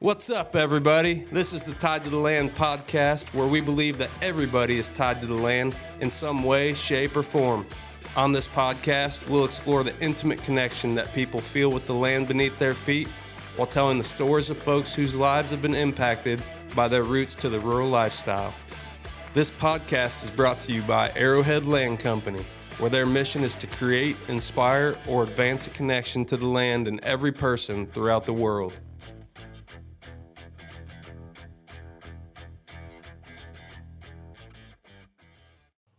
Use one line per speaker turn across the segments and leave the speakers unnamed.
What's up, everybody? This is the Tied to the Land podcast, where we believe that everybody is tied to the land in some way, shape, or form. On this podcast, we'll explore the intimate connection that people feel with the land beneath their feet, while telling the stories of folks whose lives have been impacted by their roots to the rural lifestyle. This podcast is brought to you by Arrowhead Land Company, where their mission is to create, inspire, or advance a connection to the land in every person throughout the world.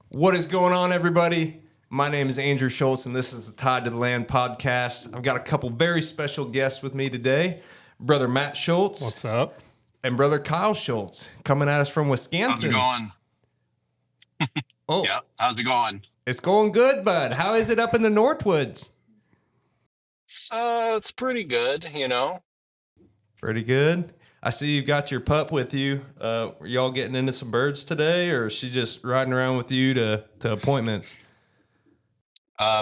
What is going on, everybody? My name is Andrew Schultz, and this is the Tied to the Land podcast. I've got a couple very special guests with me today. Brother Matt Schultz.
What's up?
And Brother Kyle Schultz, coming at us from Wisconsin.
How's it going?
Oh,
Yeah, how's it going?
it's going good, bud. How is it up in the Northwoods?
It's pretty good, you know.
Pretty good. I see you've got your pup with you. Were y'all getting into some birds today, or is she just riding around with you to appointments?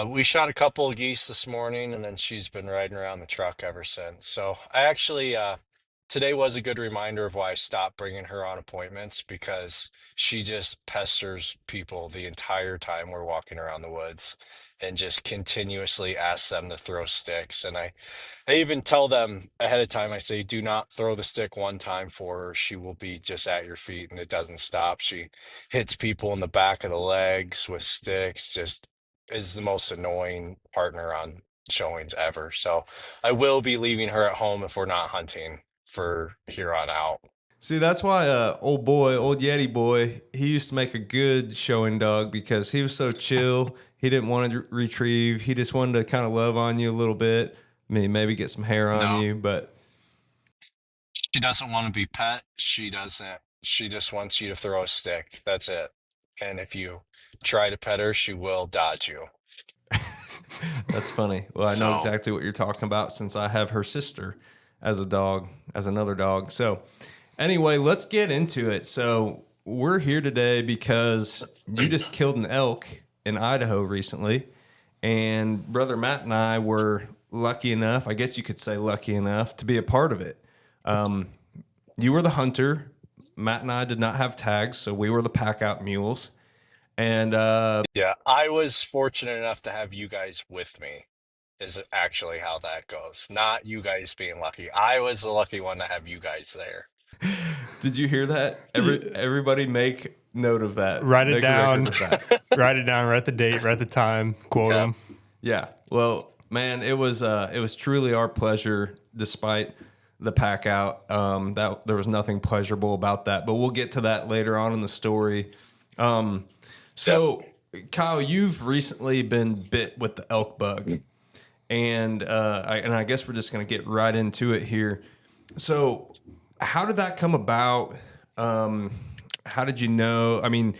We shot a couple of geese this morning, and then she's been riding around the truck ever since. So I actually, today was a good reminder of why I stopped bringing her on appointments because she just pesters people the entire time we're walking around the woods and just continuously asks them to throw sticks. And I even tell them ahead of time, I say, do not throw the stick one time for her. She will be just at your feet and it doesn't stop. She hits people in the back of the legs with sticks, just is the most annoying partner on showings ever. So I will be leaving her at home if we're not hunting for here on out.
See, that's why old Yeti boy, he used to make a good showing dog because he was so chill. He didn't want to retrieve. He just wanted to kind of love on you a little bit. I mean, maybe get some hair on
No,
you, but
she doesn't want to be pet. She doesn't. She just wants you to throw a stick. That's it. And if you try to pet her, she will dodge you.
that's funny. Well, I know
So,
exactly what you're talking about since I have her sister as a dog, as another dog. So anyway, let's get into it. So we're here today because you just killed an elk in Idaho recently, and Brother Matt and I were lucky enough, I guess you could say lucky enough, to be a part of it. Um, you were the hunter. Matt and I did not have tags, so we were the pack out mules. And
yeah, I was fortunate enough to have you guys with me, is actually how that goes. Not you guys being lucky. I was the lucky one to have you guys there.
did you hear that? Everybody make note of that.
Write it
Make a record
down.
of that.
Write it down. Write the date. Write the time. Quote
Yeah.
them.
Yeah. Well, man, it was truly our pleasure, despite the pack out. That there was nothing pleasurable about that, but we'll get to that later on in the story. So, Kyle, you've recently been bit with the elk bug, and I guess we're just going to get right into it here. So, how did that come about? How did you know? I mean,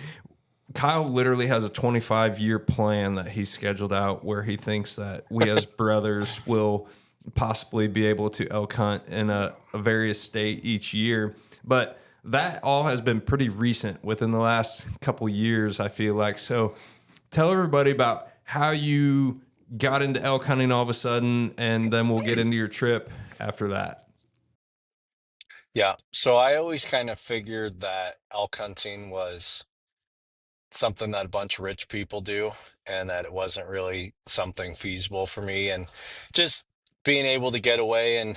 Kyle literally has a 25-year plan that he's scheduled out where he thinks that we as brothers will possibly be able to elk hunt in a various state each year. But that all has been pretty recent within the last couple years, I feel like. So tell everybody about how you got into elk hunting all of a sudden, and then we'll get into your trip after that.
Yeah. So I always kind of figured that elk hunting was something that a bunch of rich people do and that it wasn't really something feasible for me. And just being able to get away and,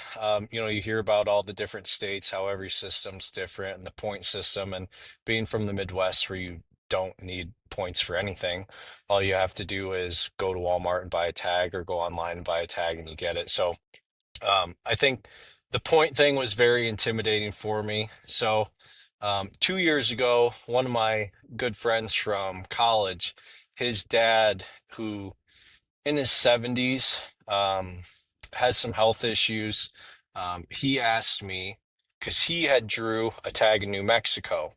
you hear about all the different states, how every system's different and the point system. And being from the Midwest where you don't need points for anything, all you have to do is go to Walmart and buy a tag or go online and buy a tag and you get it. So I think the point thing was very intimidating for me. So 2 years ago, one of my good friends from college, his dad, who in his 70s, has some health issues. He asked me because he had drew a tag in New Mexico.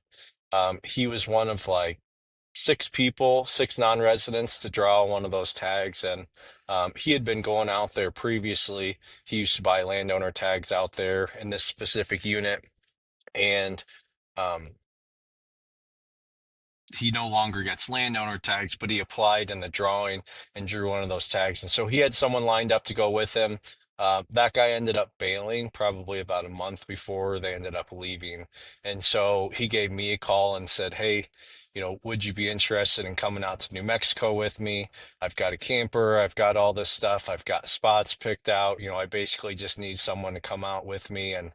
He was one of like six people, six non-residents to draw one of those tags, and he had been going out there previously. He used to buy landowner tags out there in this specific unit, and um, he no longer gets landowner tags, but he applied in the drawing and drew one of those tags. And so he had someone lined up to go with him. That guy ended up bailing probably about a month before they ended up leaving. And so he gave me a call and said, "Hey, would you be interested in coming out to New Mexico with me? I've got a camper, I've got all this stuff, I've got spots picked out. I basically just need someone to come out with me and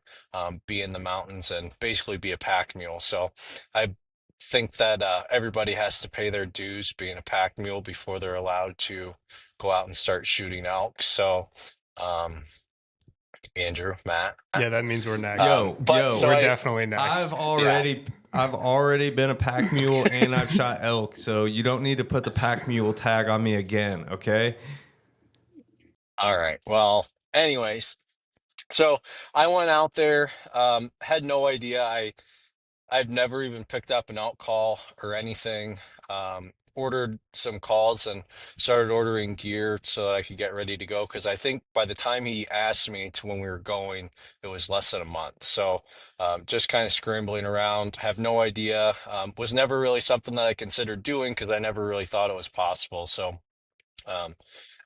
be in the mountains and basically be a pack mule." So I think that everybody has to pay their dues being a pack mule before they're allowed to go out and start shooting elk. So, um, Andrew, Matt,
Yeah, that means we're next.
but so
We're definitely next.
I've already been a pack mule and I've shot elk, so you don't need to put the pack mule tag on me again, okay?
All right. Well, anyways, so I went out there, had no idea. I've never even picked up an out call or anything. Ordered some calls and started ordering gear so that I could get ready to go. Because I think by the time he asked me to when we were going, it was less than a month. So just kind of scrambling around, have no idea. Was never really something that I considered doing because I never really thought it was possible. So um,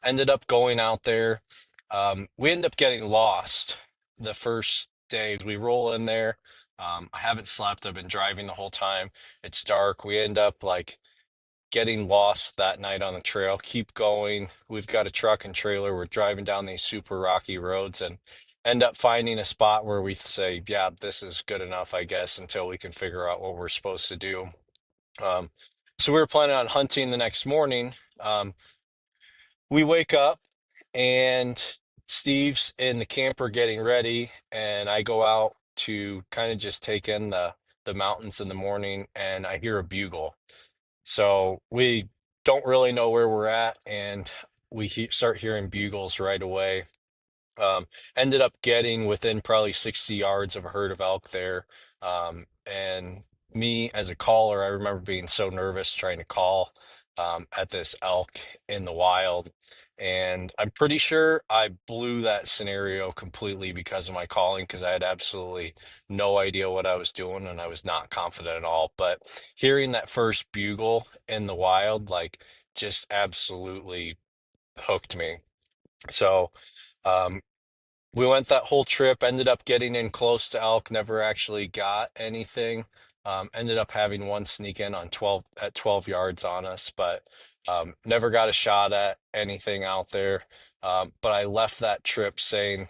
ended up going out there. We ended up getting lost the first day. We roll in there. I haven't slept. I've been driving the whole time. It's dark. We end up like getting lost that night on the trail. Keep going. We've got a truck and trailer. We're driving down these super rocky roads and end up finding a spot where we say, yeah, this is good enough, I guess, until we can figure out what we're supposed to do. Um, so we were planning on hunting the next morning. We wake up and Steve's in the camper getting ready, and I go out to kind of just take in the mountains in the morning, and I hear a bugle. So we don't really know where we're at, and we start hearing bugles right away. Ended up getting within probably 60 yards of a herd of elk there. And me as a caller, I remember being so nervous trying to call at this elk in the wild. And I'm pretty sure I blew that scenario completely because of my calling, because I had absolutely no idea what I was doing and I was not confident at all. But hearing that first bugle in the wild, like, just absolutely hooked me. So, um, we went that whole trip, ended up getting in close to elk, never actually got anything. Ended up having one sneak in on 12 yards on us, but never got a shot at anything out there. But I left that trip saying,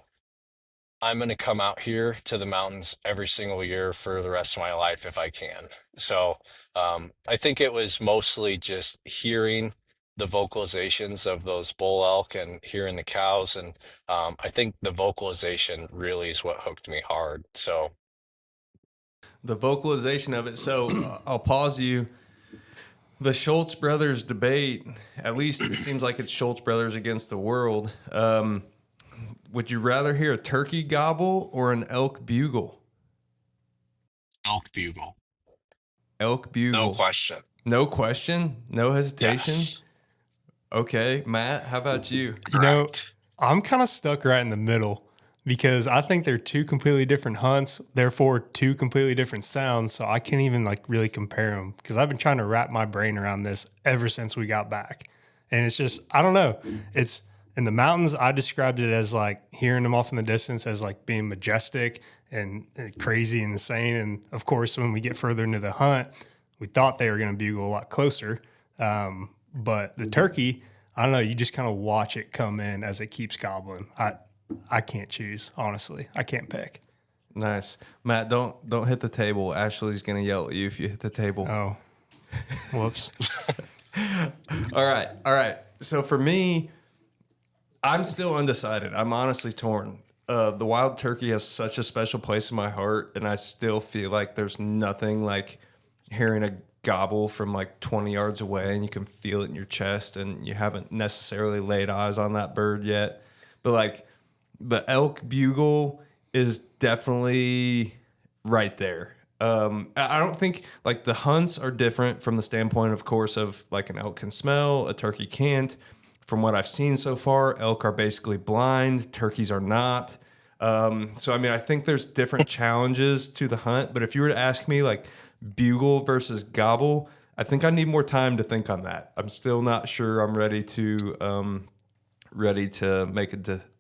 I'm going to come out here to the mountains every single year for the rest of my life if I can. So I think it was mostly just hearing the vocalizations of those bull elk and hearing the cows. And I think the vocalization really is what hooked me hard. So,
The vocalization of it. So I'll pause you. The Schultz brothers debate, at least it seems like it's Schultz brothers against the world. Would you rather hear a turkey gobble or an elk bugle?
elk bugle,
Elk bugle.
no question.
No question? No hesitation?
Yes.
Okay, Matt, how about you?
Correct.
I'm kind of stuck right in the middle because I think they're two completely different hunts, therefore two completely different sounds. So I can't even like really compare them because I've been trying to wrap my brain around this ever since we got back. And it's just, I don't know. It's in the mountains. I described it as like hearing them off in the distance as like being majestic and crazy and insane. And of course, when we get further into the hunt, we thought they were going to bugle a lot closer. But the turkey, I don't know. You just kind of watch it come in as it keeps gobbling. I can't choose, honestly. I can't pick.
Nice. Matt, don't hit the table. Ashley's gonna yell at you if you hit the table.
Oh, whoops.
All right. So for me, I'm still undecided. I'm honestly torn. The wild turkey has such a special place in my heart, and I still feel like there's nothing like hearing a gobble from like 20 yards away and you can feel it in your chest, and you haven't necessarily laid eyes on that bird yet. But like the elk bugle is definitely right there. I don't think like the hunts are different from the standpoint, of course, of like an elk can smell, a turkey can't. From what I've seen so far, elk are basically blind, turkeys are not. So, I mean, I think there's different challenges to the hunt. But if you were to ask me, like bugle versus gobble, I think I need more time to think on that. I'm still not sure I'm ready to make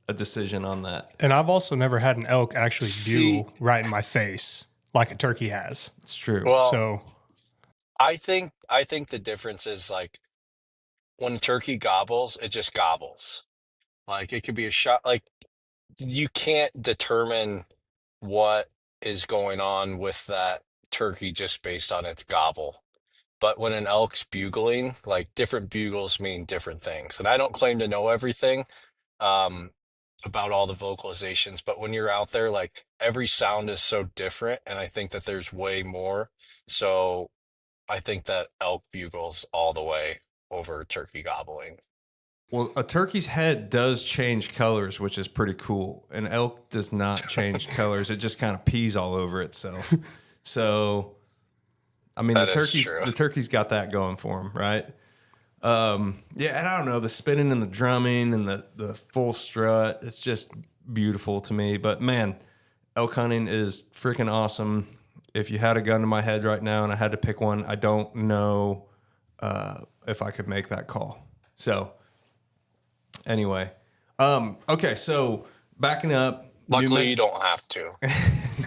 a decision on that.
And I've also never had an elk actually
See,
bugle right in my face like a turkey has.
It's true.
well,
So
I think the difference is like when a turkey gobbles, it just gobbles. Like it could be a shot. Like you can't determine what is going on with that turkey just based on its gobble. But when an elk's bugling, like different bugles mean different things. And I don't claim to know everything um, about all the vocalizations, but when you're out there, like every sound is so different. And I think that there's way more. So I think that elk bugles all the way over turkey gobbling.
Well, a turkey's head does change colors, which is pretty cool. An elk does not change colors; it just kind of pees all over itself. So, I mean,
That is true.
the turkey's got that going for him, right? Yeah, and I don't know, the spinning and the drumming and the full strut. It's just beautiful to me. But man, elk hunting is freaking awesome. If you had a gun to my head right now and I had to pick one, I don't know if I could make that call. So anyway, okay, so backing up,
Luckily, you don't have to.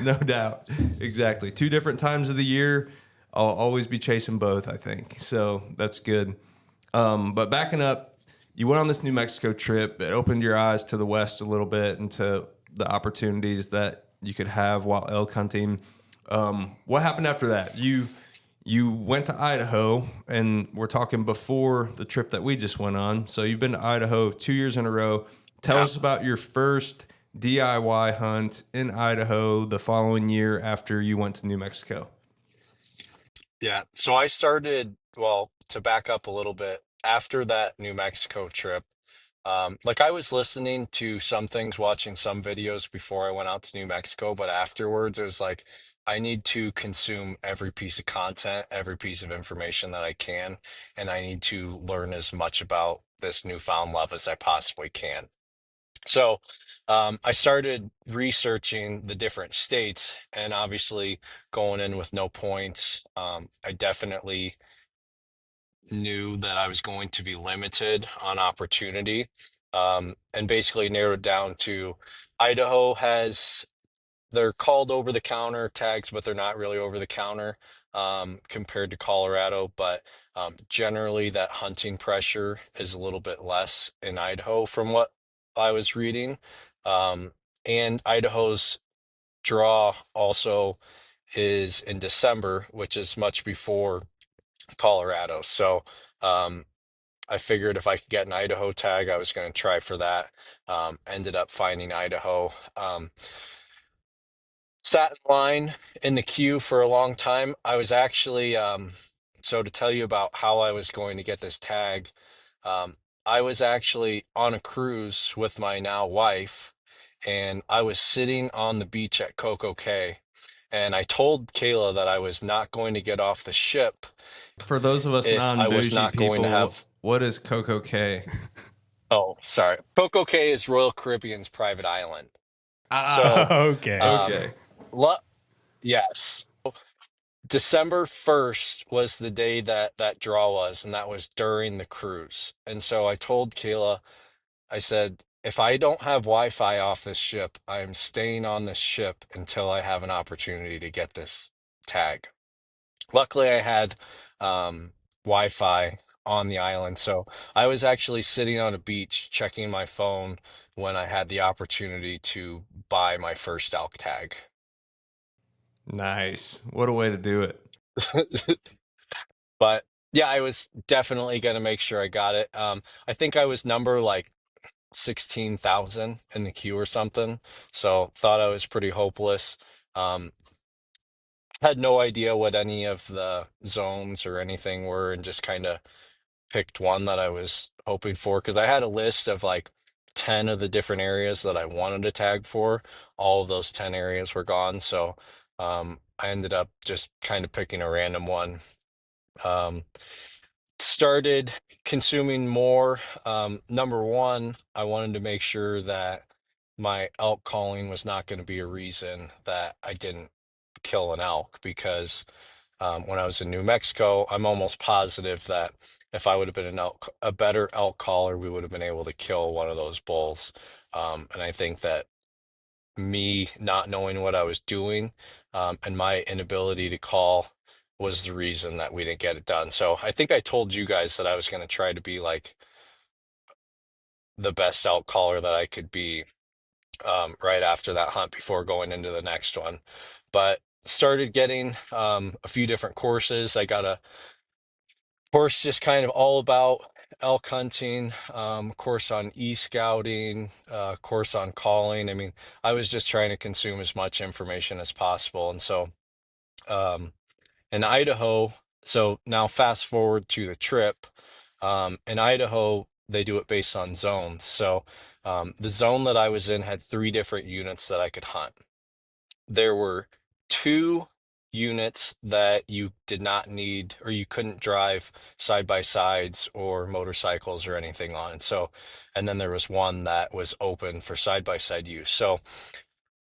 no doubt, exactly. Two different times of the year. I'll always be chasing both, I think. So that's good. But backing up, you went on this New Mexico trip. It opened your eyes to the West a little bit and to the opportunities that you could have while elk hunting. What happened after that? You went to Idaho, and we're talking before the trip that we just went on. So you've been to Idaho 2 years in a row. Tell
Yeah.
us about your first DIY hunt in Idaho the following year after you went to New Mexico.
Yeah. So I started, well, to back up a little bit, after that New Mexico trip, like I was listening to some things, watching some videos before I went out to New Mexico, but afterwards it was like, I need to consume every piece of content, every piece of information that I can, and I need to learn as much about this newfound love as I possibly can. So I started researching the different states, and obviously going in with no points, I definitely knew that I was going to be limited on opportunity, and basically narrowed down to Idaho has they're called over the counter tags, but they're not really over the counter compared to Colorado. But generally, that hunting pressure is a little bit less in Idaho from what I was reading. Um, and Idaho's draw also is in December, which is much before Colorado. So um, I figured if I could get an Idaho tag, I was going to try for that. Ended up finding Idaho. Sat in line in the queue for a long time. I was actually, so to tell you about how I was going to get this tag, I was actually on a cruise with my now wife, and I was sitting on the beach at Coco Cay. And I told Kayla that I was not going to get off the ship
For those of us
if I was
non-bougie
not going to
people,
have.
what is Coco Cay?
Oh, sorry. Coco Cay is Royal Caribbean's private island. So,
Ah,
okay.
um,
okay.
lo- yes. December 1st was the day that that draw was, and that was during the cruise. And so I told Kayla, I said, if I don't have Wi-Fi off this ship, I'm staying on this ship until I have an opportunity to get this tag. Luckily, I had Wi-Fi on the island, so I was actually sitting on a beach checking my phone when I had the opportunity to buy my first elk tag.
Nice. What a way to do it.
But yeah, I was definitely going to make sure I got it. I think I was number like 16,000 in the queue or something. So thought I was pretty hopeless. Um, had no idea what any of the zones or anything were, and just kind of picked one that I was hoping for because I had a list of like 10 of the different areas that I wanted to tag for. All of those 10 areas were gone. So I ended up just kind of picking a random one. Um, Started consuming more. Number one, I wanted to make sure that my elk calling was not going to be a reason that I didn't kill an elk because when I was in New Mexico, I'm almost positive that if I would have been a better elk caller, we would have been able to kill one of those bulls. And I think that me not knowing what I was doing, and my inability to call was the reason that we didn't get it done. So I think I told you guys that I was going to try to be like the best elk caller that I could be, right after that hunt before going into the next one. But started getting a few different courses. I got a course just kind of all about elk hunting, course on e-scouting, course on calling. I mean, I was just trying to consume as much information as possible. And so um, in Idaho, so now fast forward to the trip. In Idaho, they do it based on zones. So the zone that I was in had three different units that I could hunt. There were two units that you did not need or you couldn't drive side by sides or motorcycles or anything on. And so, and then there was one that was open for side by side use. So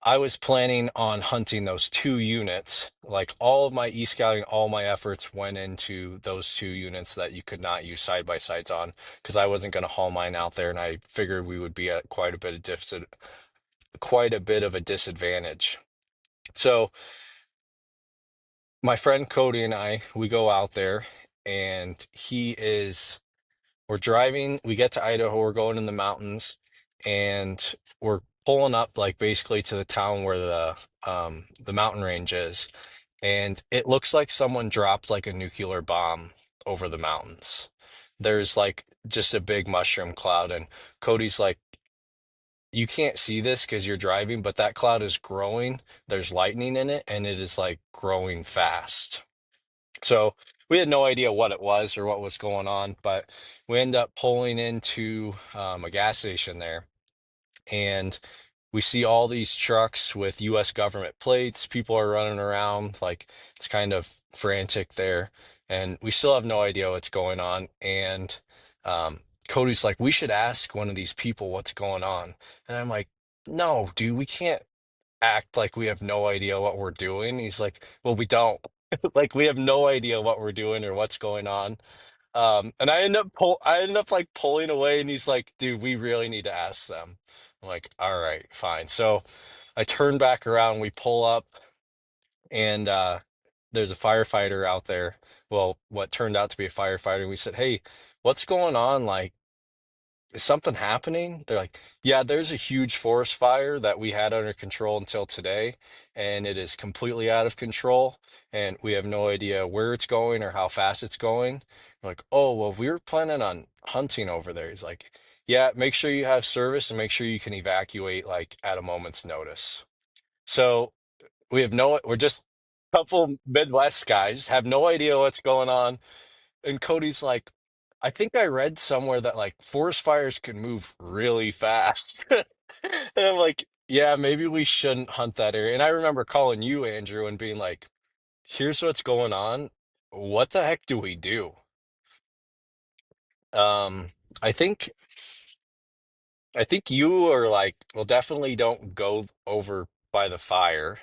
I was planning on hunting those two units. Like all of my e-scouting, all my efforts went into those two units that you could not use side by sides on because I wasn't going to haul mine out there, and I figured we would be at quite a bit of a disadvantage. So my friend Cody and I, we go out there, and we're driving, we get to Idaho, we're going in the mountains, and we're pulling up like basically to the town where the mountain range is. And it looks like someone dropped like a nuclear bomb over the mountains. There's like just a big mushroom cloud, and Cody's like, you can't see this because you're driving, but that cloud is growing. There's lightning in it, and it is like growing fast. So we had no idea what it was or what was going on, but we end up pulling into a gas station there, and we see all these trucks with U.S. government plates. People are running around like it's kind of frantic there, and we still have no idea what's going on. And Cody's like, we should ask one of these people what's going on. And I'm like, no, dude, we can't act like we have no idea what we're doing. He's like, well, we don't. Like we have no idea what we're doing or what's going on. And I end up like pulling away, and he's like, dude, we really need to ask them. I'm like, all right, fine. So I turn back around, we pull up, and there's a firefighter out there. Well, what turned out to be a firefighter. We said, hey, what's going on? Like, is something happening? They're like, yeah, there's a huge forest fire that we had under control until today, and it is completely out of control, and we have no idea where it's going or how fast it's going. We're like, oh, well, we were planning on hunting over there. He's like, yeah, make sure you have service and make sure you can evacuate like at a moment's notice. So we're just a couple Midwest guys, have no idea what's going on. And Cody's like, I think I read somewhere that like forest fires can move really fast. And I'm like, yeah, maybe we shouldn't hunt that area. And I remember calling you, Andrew, and being like, here's what's going on. What the heck do we do? Um, I think I think you are like, well, definitely don't go over by the fire.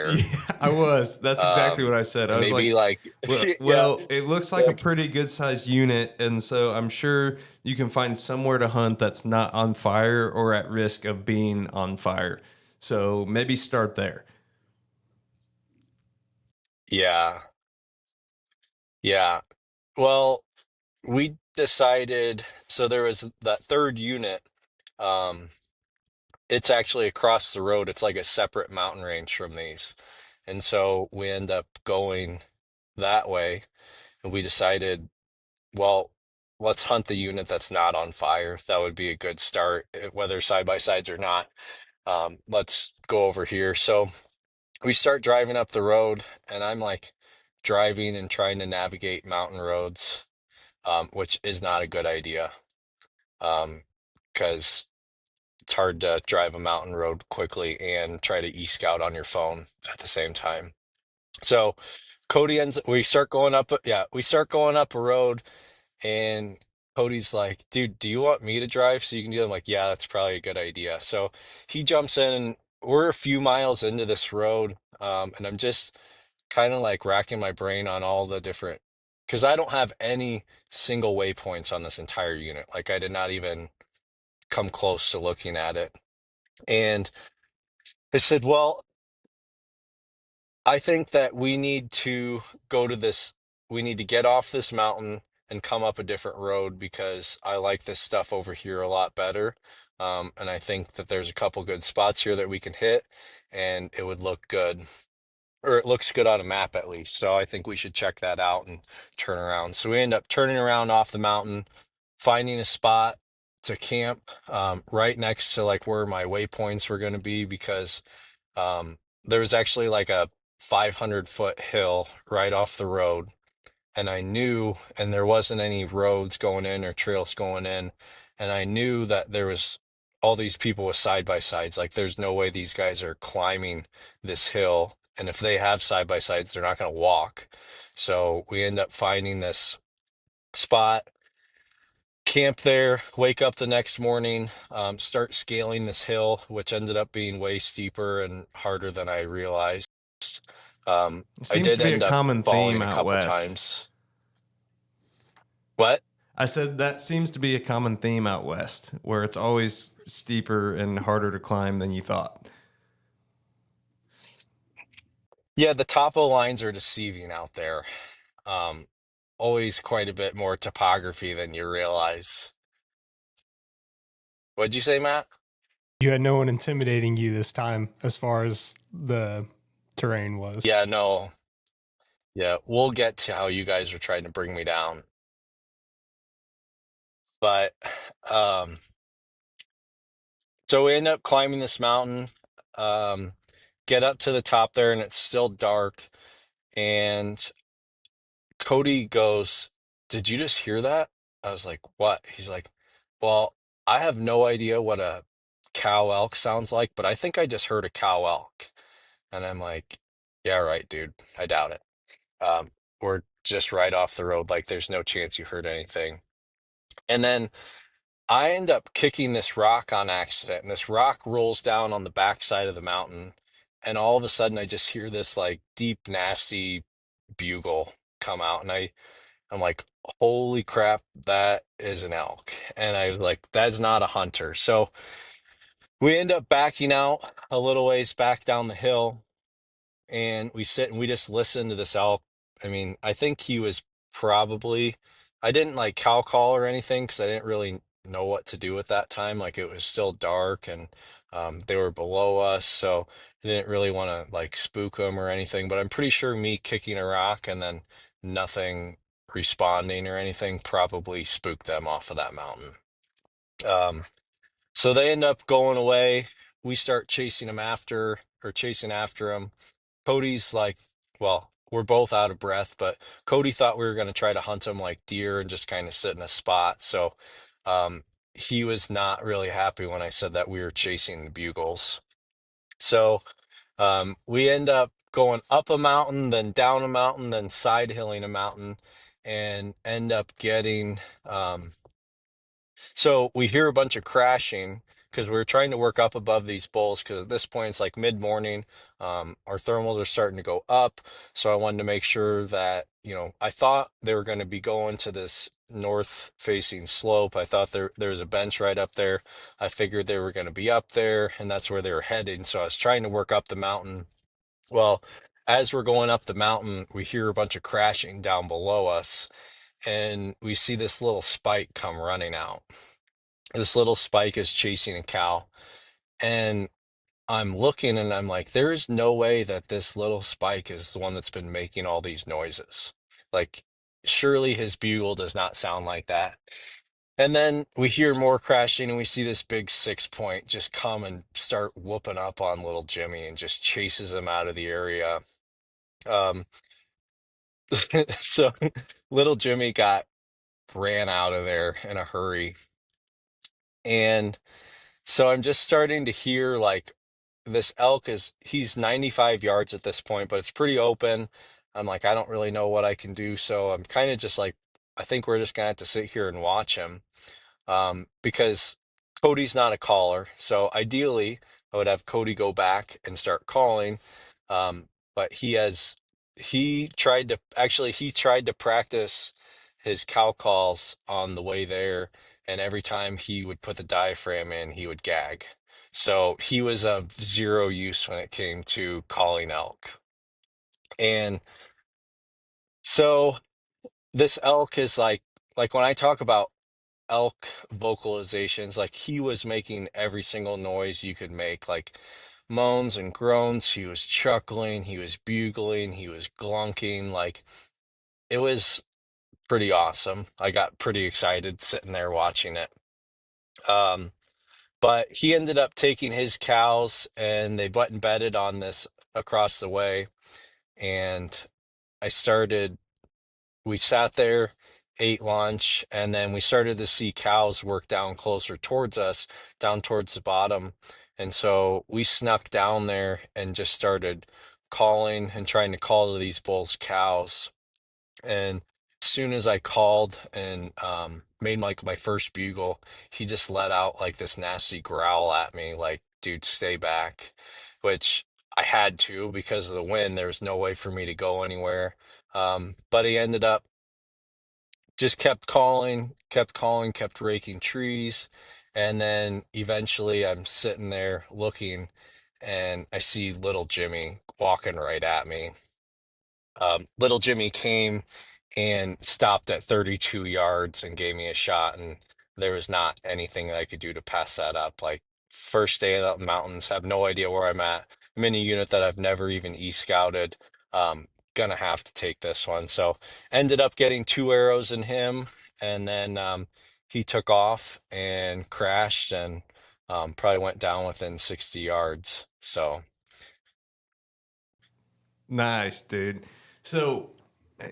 Yeah, I was. That's exactly what I said. I
And
was
maybe
like,
like,
well,
yeah,
well, it looks like a
like,
pretty good sized unit, and so I'm sure you can find somewhere to hunt that's not on fire or at risk of being on fire. So maybe start there.
yeah, yeah. Well, we decided, so there was that third unit. Um, it's actually across the road. It's like a separate mountain range from these. And so we end up going that way. And we decided, well, let's hunt the unit that's not on fire. That would be a good start, whether side by sides or not. Let's go over here. So we start driving up the road, and I'm like driving and trying to navigate mountain roads, which is not a good idea. Because it's hard to drive a mountain road quickly and try to e-scout on your phone at the same time. So we start going up a road, and Cody's like, dude, do you want me to drive so you can do it? I'm like, yeah, that's probably a good idea. So he jumps in, and we're a few miles into this road, and I'm just kind of like racking my brain on all the different because I don't have any single waypoints on this entire unit. Like I did not even come close to looking at it. And I said, well, I think that we need to go to this, we need to get off this mountain and come up a different road because I like this stuff over here a lot better. And I think that there's a couple good spots here that we can hit and it would look good, or it looks good on a map at least. So I think we should check that out and turn around. So we end up turning around off the mountain, finding a spot to camp right next to like where my waypoints were going to be because there was actually like a 500-foot hill right off the road. And I knew, and there wasn't any roads going in or trails going in. And I knew that there was all these people with side by sides. Like, there's no way these guys are climbing this hill. And if they have side by sides, they're not going to walk. So we end up finding this spot, camp there, wake up the next morning, start scaling this hill, which ended up being way steeper and harder than I realized.
It
I
seems
did
to be a
end up
common
falling
theme
a
out
couple
west.
times. What?
I said that seems to be a common theme out west, where it's always steeper and harder to climb than you thought.
Yeah, the topo lines are deceiving out there. Um, Always quite a bit more topography than you realize. What'd you say, Matt?
You had no one intimidating you this time as far as the terrain was.
Yeah, no. Yeah, we'll get to how you guys are trying to bring me down. But um, so we end up climbing this mountain, um, get up to the top there, and it's still dark. And Cody goes, "Did you just hear that?" I was like, "What?" He's like, "Well, I have no idea what a cow elk sounds like, but I think I just heard a cow elk." And I'm like, "Yeah, right, dude. I doubt it. We're just right off the road. Like, there's no chance you heard anything." And then I end up kicking this rock on accident, and this rock rolls down on the backside of the mountain. And all of a sudden, I just hear this like deep, nasty bugle come out, and I'm like, holy crap, that is an elk. And I was like, that's not a hunter. So we end up backing out a little ways back down the hill and we sit and we just listen to this elk. I mean, I think he was probably, I didn't like cow call or anything because I didn't really know what to do at that time. Like it was still dark and they were below us. So I didn't really want to like spook them or anything. But I'm pretty sure me kicking a rock and then nothing responding or anything probably spooked them off of that mountain. Um, so they end up going away. We start chasing after them. Cody's like, well, we're both out of breath, but Cody thought we were going to try to hunt him like deer and just kind of sit in a spot. So um, he was not really happy when I said that we were chasing the bugles. So we end up going up a mountain, then down a mountain, then side hilling a mountain, and end up getting so we hear a bunch of crashing because we're trying to work up above these bulls because at this point it's like mid-morning. Our thermals are starting to go up. So I wanted to make sure that, I thought they were going to be going to this north facing slope. I thought there was a bench right up there. I figured they were going to be up there and that's where they were heading. So I was trying to work up the mountain. Well, as we're going up the mountain, we hear a bunch of crashing down below us and we see this little spike come running out. This little spike is chasing a cow and I'm looking and I'm like, there is no way that this little spike is the one that's been making all these noises. Like, surely his bugle does not sound like that. And then we hear more crashing and we see this big 6 point just come and start whooping up on little Jimmy and just chases him out of the area. Um, so little Jimmy ran out of there in a hurry. And so I'm just starting to hear like this elk he's 95 yards at this point, but it's pretty open. I'm like, I don't really know what I can do. So I'm kind of just like, I think we're just gonna have to sit here and watch him. Because Cody's not a caller. So ideally, I would have Cody go back and start calling. But he has he tried to practice his cow calls on the way there, and every time he would put the diaphragm in, he would gag. So he was of zero use when it came to calling elk. And so this elk is like when I talk about elk vocalizations, like he was making every single noise you could make, like moans and groans. He was chuckling, he was bugling, he was glunking. Like it was pretty awesome. I got pretty excited sitting there watching it. Um, but he ended up taking his cows and they went and bedded on this across the way. And I started we sat there, ate lunch, and then we started to see cows work down closer towards us, down towards the bottom. And so we snuck down there and just started calling and trying to call to these bulls' cows. And as soon as I called and made like my first bugle, he just let out like this nasty growl at me, like, dude, stay back, which I had to because of the wind. There was no way for me to go anywhere. But he ended up just kept calling, kept raking trees. And then eventually I'm sitting there looking and I see little Jimmy walking right at me. Little Jimmy came and stopped at 32 yards and gave me a shot, and there was not anything I could do to pass that up. Like, first day of the mountains, have no idea where I'm at. I'm in a unit that I've never even e-scouted. Gonna have to take this one. So ended up getting two arrows in him, and then he took off and crashed and probably went down within 60 yards. So
Nice, dude. So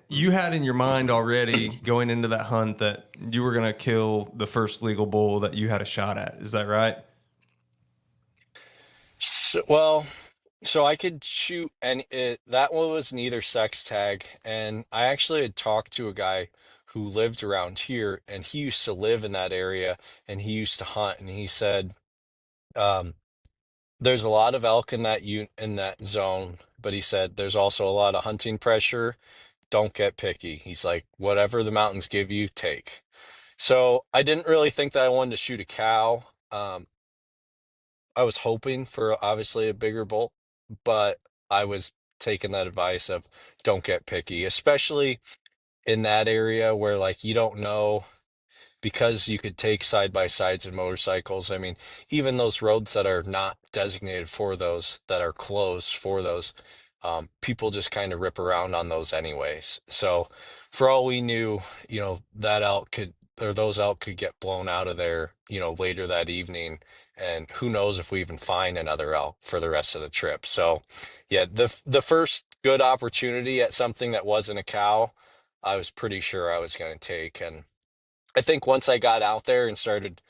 you had in your mind already going into that hunt that you were going to kill the first legal bull that you had a shot at. Is that right?
well, so I could shoot, and that one was neither sex tag. And I actually had talked to a guy who lived around here, and he used to live in that area, and he used to hunt. And he said, um, "There's a lot of elk in in that zone," but he said there's also a lot of hunting pressure. Don't get picky. He's like, whatever the mountains give you, take. So I didn't really think that I wanted to shoot a cow. I was hoping for obviously a bigger bull, but I was taking that advice of don't get picky, especially in that area where like you don't know because you could take side by sides and motorcycles. I mean, even those roads that are not designated for those, that are closed for those, people just kind of rip around on those anyways. So, for all we knew, that elk could, or those elk could get blown out of there, later that evening. And who knows if we even find another elk for the rest of the trip. So, yeah, the first good opportunity at something that wasn't a cow, I was pretty sure I was going to take. And I think once I got out there and started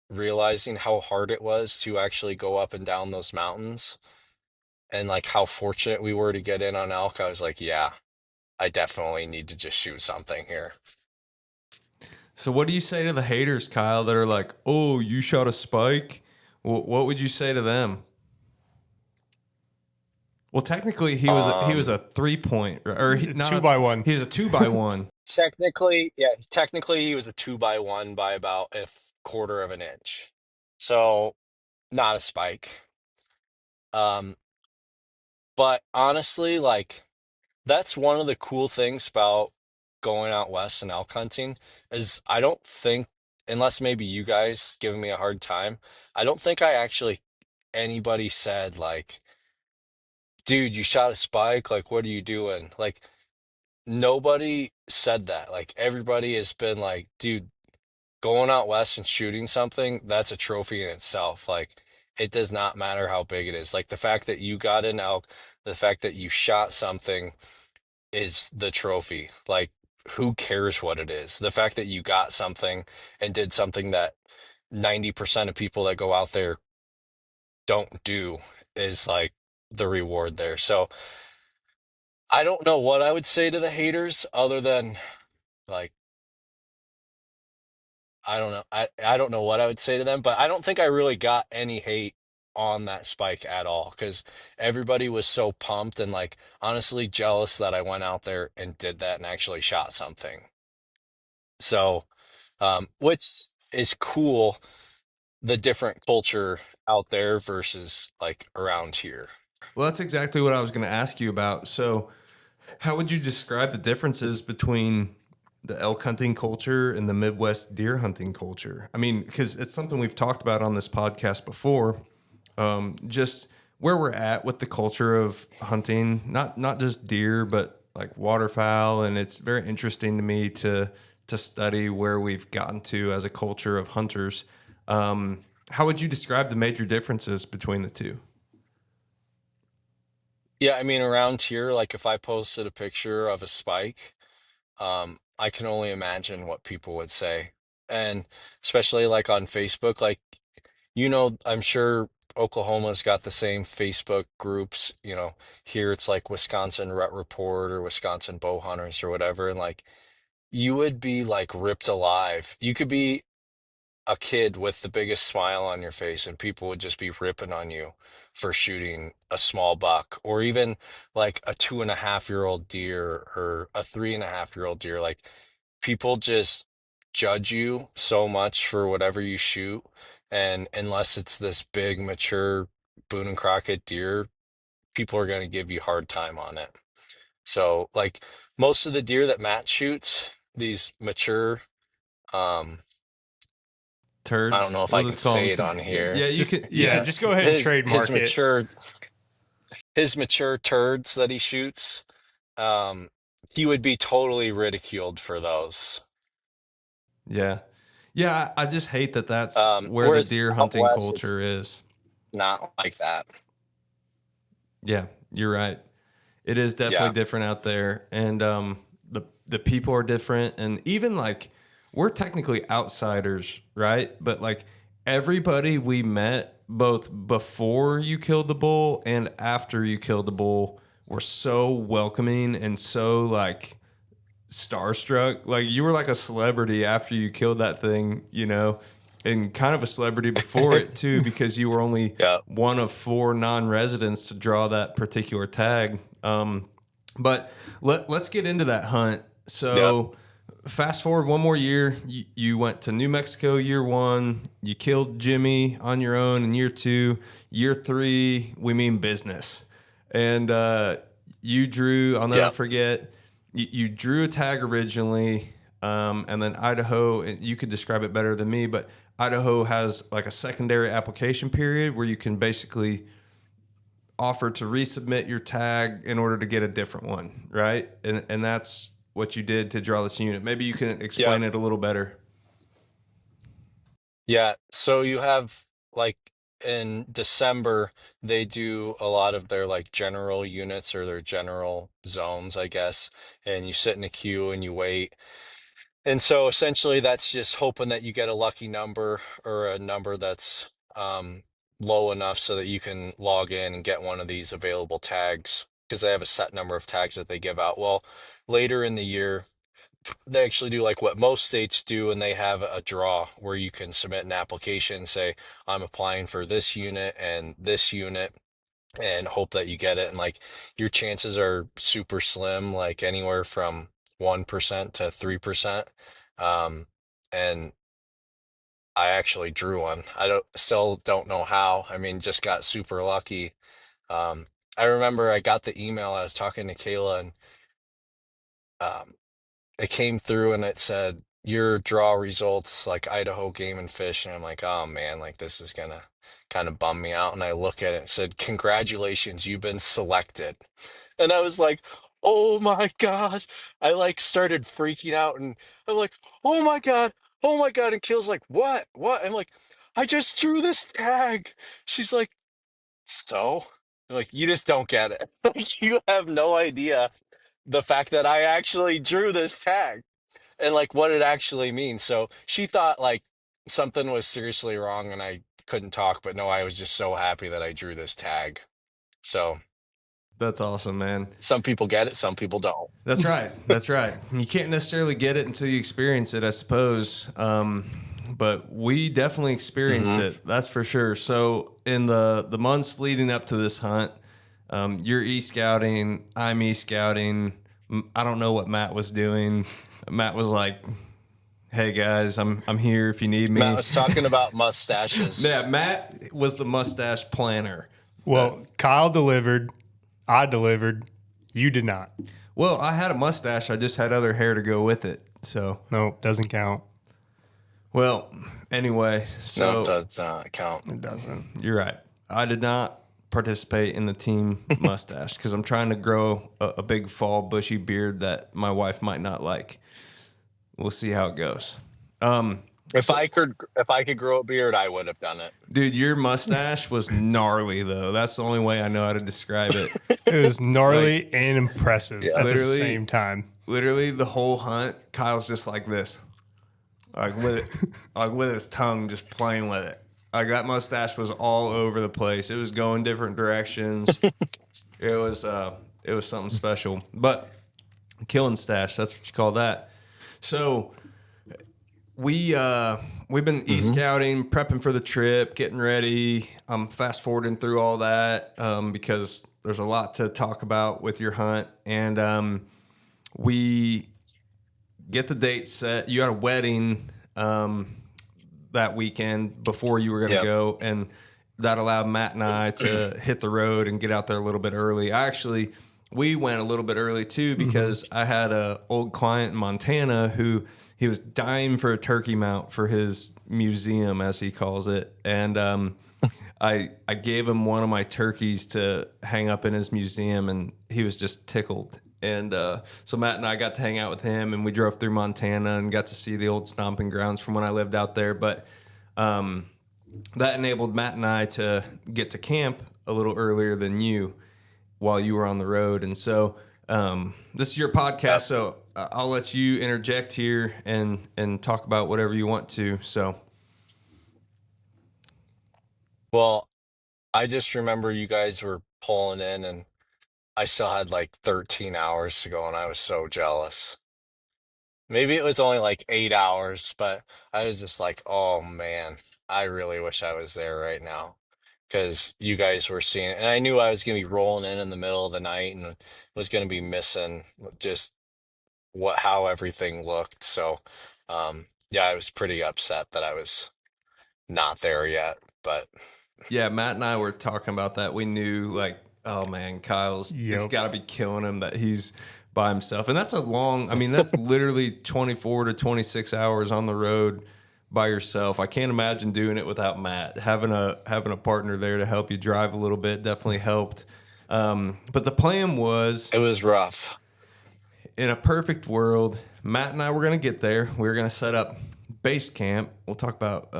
realizing how hard it was to actually go up and down those mountains and like how fortunate we were to get in on elk, I was like, yeah, I definitely need to just shoot something here.
So what do you say to the haters, Kyle, that are like, "Oh, you shot a spike"? What would you say to them? Well, technically, he was
Um,
a 3 point, or he, not
Two
a
by one.
he was a 2 by 1.
technically he was a 2 by 1 by about a quarter of an inch. So not a spike. Um, but honestly, like that's one of the cool things about going out west and elk hunting is I don't think, unless maybe you guys giving me a hard time, I don't think I actually anybody said like, dude, you shot a spike, like what are you doing? Like nobody said that. Like everybody has been like, dude, going out west and shooting something, that's a trophy in itself. Like it does not matter how big it is. Like the fact that you got an elk, the fact that you shot something is the trophy. Like, who cares what it is? The fact that you got something and did something that 90% of people that go out there don't do is like the reward there. So I don't know what I would say to the haters other than like, I don't know. I don't know what I would say to them, but I don't think I really got any hate on that spike at all because everybody was so pumped and like honestly jealous that I went out there and did that and actually shot something. So, which is cool, the different culture out there versus like around here.
Well, that's exactly what I was going to ask you about. So, how would you describe the differences between the elk hunting culture and the Midwest deer hunting culture? I mean, because it's something we've talked about on this podcast before. Just where we're at with the culture of hunting, not just deer, but like waterfowl, and it's very interesting to me to study where we've gotten to as a culture of hunters. How would you describe the major differences between the two?
Yeah, I mean, around here, like if I posted a picture of a spike, I can only imagine what people would say. And especially like on Facebook, like, I'm sure Oklahoma's got the same Facebook groups, here it's like Wisconsin Rut Report or Wisconsin Bow Hunters or whatever. And like, you would be like ripped alive. You could be a kid with the biggest smile on your face and people would just be ripping on you for shooting a small buck or even like a 2.5-year-old deer or a 3.5-year-old deer. Like people just judge you so much for whatever you shoot. And unless it's this big, mature Boone and Crockett deer, people are going to give you a hard time on it. So like most of the deer that Matt shoots, these mature, um, I don't
Turds.
know if
We'll
I can
just call them.
say it on here.
Yeah, you
Just
can.
yeah,
Yeah,
just go ahead and
His
trademark it.
mature turds that he shoots, um, he would be totally ridiculed for those.
yeah, yeah. I just hate that that's where the
Whereas
deer
out
hunting
west, it's
culture is.
not like that.
Yeah, you're right. It is definitely
Yeah.
different out there, and the people are different, and even like we're technically outsiders, right? But like everybody we met, both before you killed the bull and after you killed the bull, were so welcoming and so like starstruck. Like you were like a celebrity after you killed that thing, and kind of a celebrity before it too, because you were only
Yeah.
one of 4 non-residents to draw that particular tag. But let's get into that hunt.
Yep.
So fast forward one more year, you went to New Mexico year 1, you killed Jimmy on your own in year 2, year 3, we mean business. And you drew, I'll never
Yep.
forget, you drew a tag originally, and then Idaho, and you could describe it better than me, but Idaho has like a secondary application period where you can basically offer to resubmit your tag in order to get a different one, right? And that's what you did to draw this unit. Maybe you can explain
Yep.
it a little better.
Yeah. So you have like in December, they do a lot of their like general units or their general zones, I guess. And you sit in a queue and you wait. And so essentially that's just hoping that you get a lucky number or a number that's low enough so that you can log in and get one of these available tags because they have a set number of tags that they give out. Well, later in the year, they actually do like what most states do, and they have a draw where you can submit an application, say, I'm applying for this unit and this unit, and hope that you get it. And like your chances are super slim, like anywhere from 1% to 3%. Um, and I actually drew one. I still don't know how. I mean, just got super lucky. I remember I got the email. I was talking to Kayla, and um, it came through and it said your draw results like Idaho Game and Fish, and I'm like, oh man, like this is gonna kind of bum me out. And I look at it and said, congratulations, you've been selected. And I was like, oh my God. I like started freaking out and I'm like, oh my God, oh my God. And Kill's like, what? I'm like, I just drew this tag. She's like, so? I'm like, you just don't get it. Like you have no idea the fact that I actually drew this tag and like what it actually means. So she thought like something was seriously wrong and I couldn't talk, but no, I was just so happy that I drew this tag. So
That's awesome, man.
some people get it, some people don't.
That's right. That's right. You can't necessarily get it until you experience it, I suppose. but we definitely experienced it. That's for sure. So in the months leading up to this hunt, you're e-scouting, I'm e-scouting. I don't know what Matt was doing. Matt was like, "Hey guys, I'm here if you need me."
Matt was talking about mustaches.
Yeah, Matt was the mustache planner.
Well, Kyle delivered, I delivered, you did not.
Well, I had a mustache. I just had other hair to go with it. So,
No, doesn't count.
well, anyway, so
No, it does not count.
It doesn't.
you're right. I did not participate in the team mustache because I'm trying to grow a big fall bushy beard that my wife might not like. We'll see how it goes.
If I could grow a beard, I would have done it.
Dude, your mustache was gnarly though. That's the only way I know how to describe it.
It was gnarly and impressive at the
Literally.
same time.
Literally the whole hunt, Kyle's just like this. Like with it, like with his tongue just playing with it. Like that mustache was all over the place. It was going different directions. It was something special. But killing stash, that's what you call that. So we've been e-scouting, prepping for the trip, getting ready. I'm fast forwarding through all that because there's a lot to talk about with your hunt. And we get the date set. You had a wedding that weekend before you were going to go, and that allowed Matt and I to hit the road and get out there a little bit early. We went a little bit early too because I had a old client in Montana who he was dying for a turkey mount for his museum, as he calls it, and I gave him one of my turkeys to hang up in his museum, and he was just tickled. And so Matt and I got to hang out with him, and we drove through Montana and got to see the old stomping grounds from when I lived out there. But that enabled Matt and I to get to camp a little earlier than you while you were on the road. And so this is your podcast, so I'll let you interject here and talk about whatever you want to. So,
Well, I just remember you guys were pulling in, and I still had like 13 hours to go, and I was so jealous. Maybe it was only like 8 hours, but I was just like, oh man, I really wish I was there right now because you guys were seeing it. And I knew I was going to be rolling in the middle of the night and was going to be missing just how everything looked. So, yeah, I was pretty upset that I was not there yet, but
yeah, Matt and I were talking about that. We knew, like, oh man, it's got to be killing him that he's by himself. And that's that's literally 24 to 26 hours on the road by yourself. I can't imagine doing it without Matt. Having a partner there to help you drive a little bit definitely helped. But the plan was,
it was rough.
in a perfect world, Matt and I were going to get there. We were going to set up base camp. We'll talk about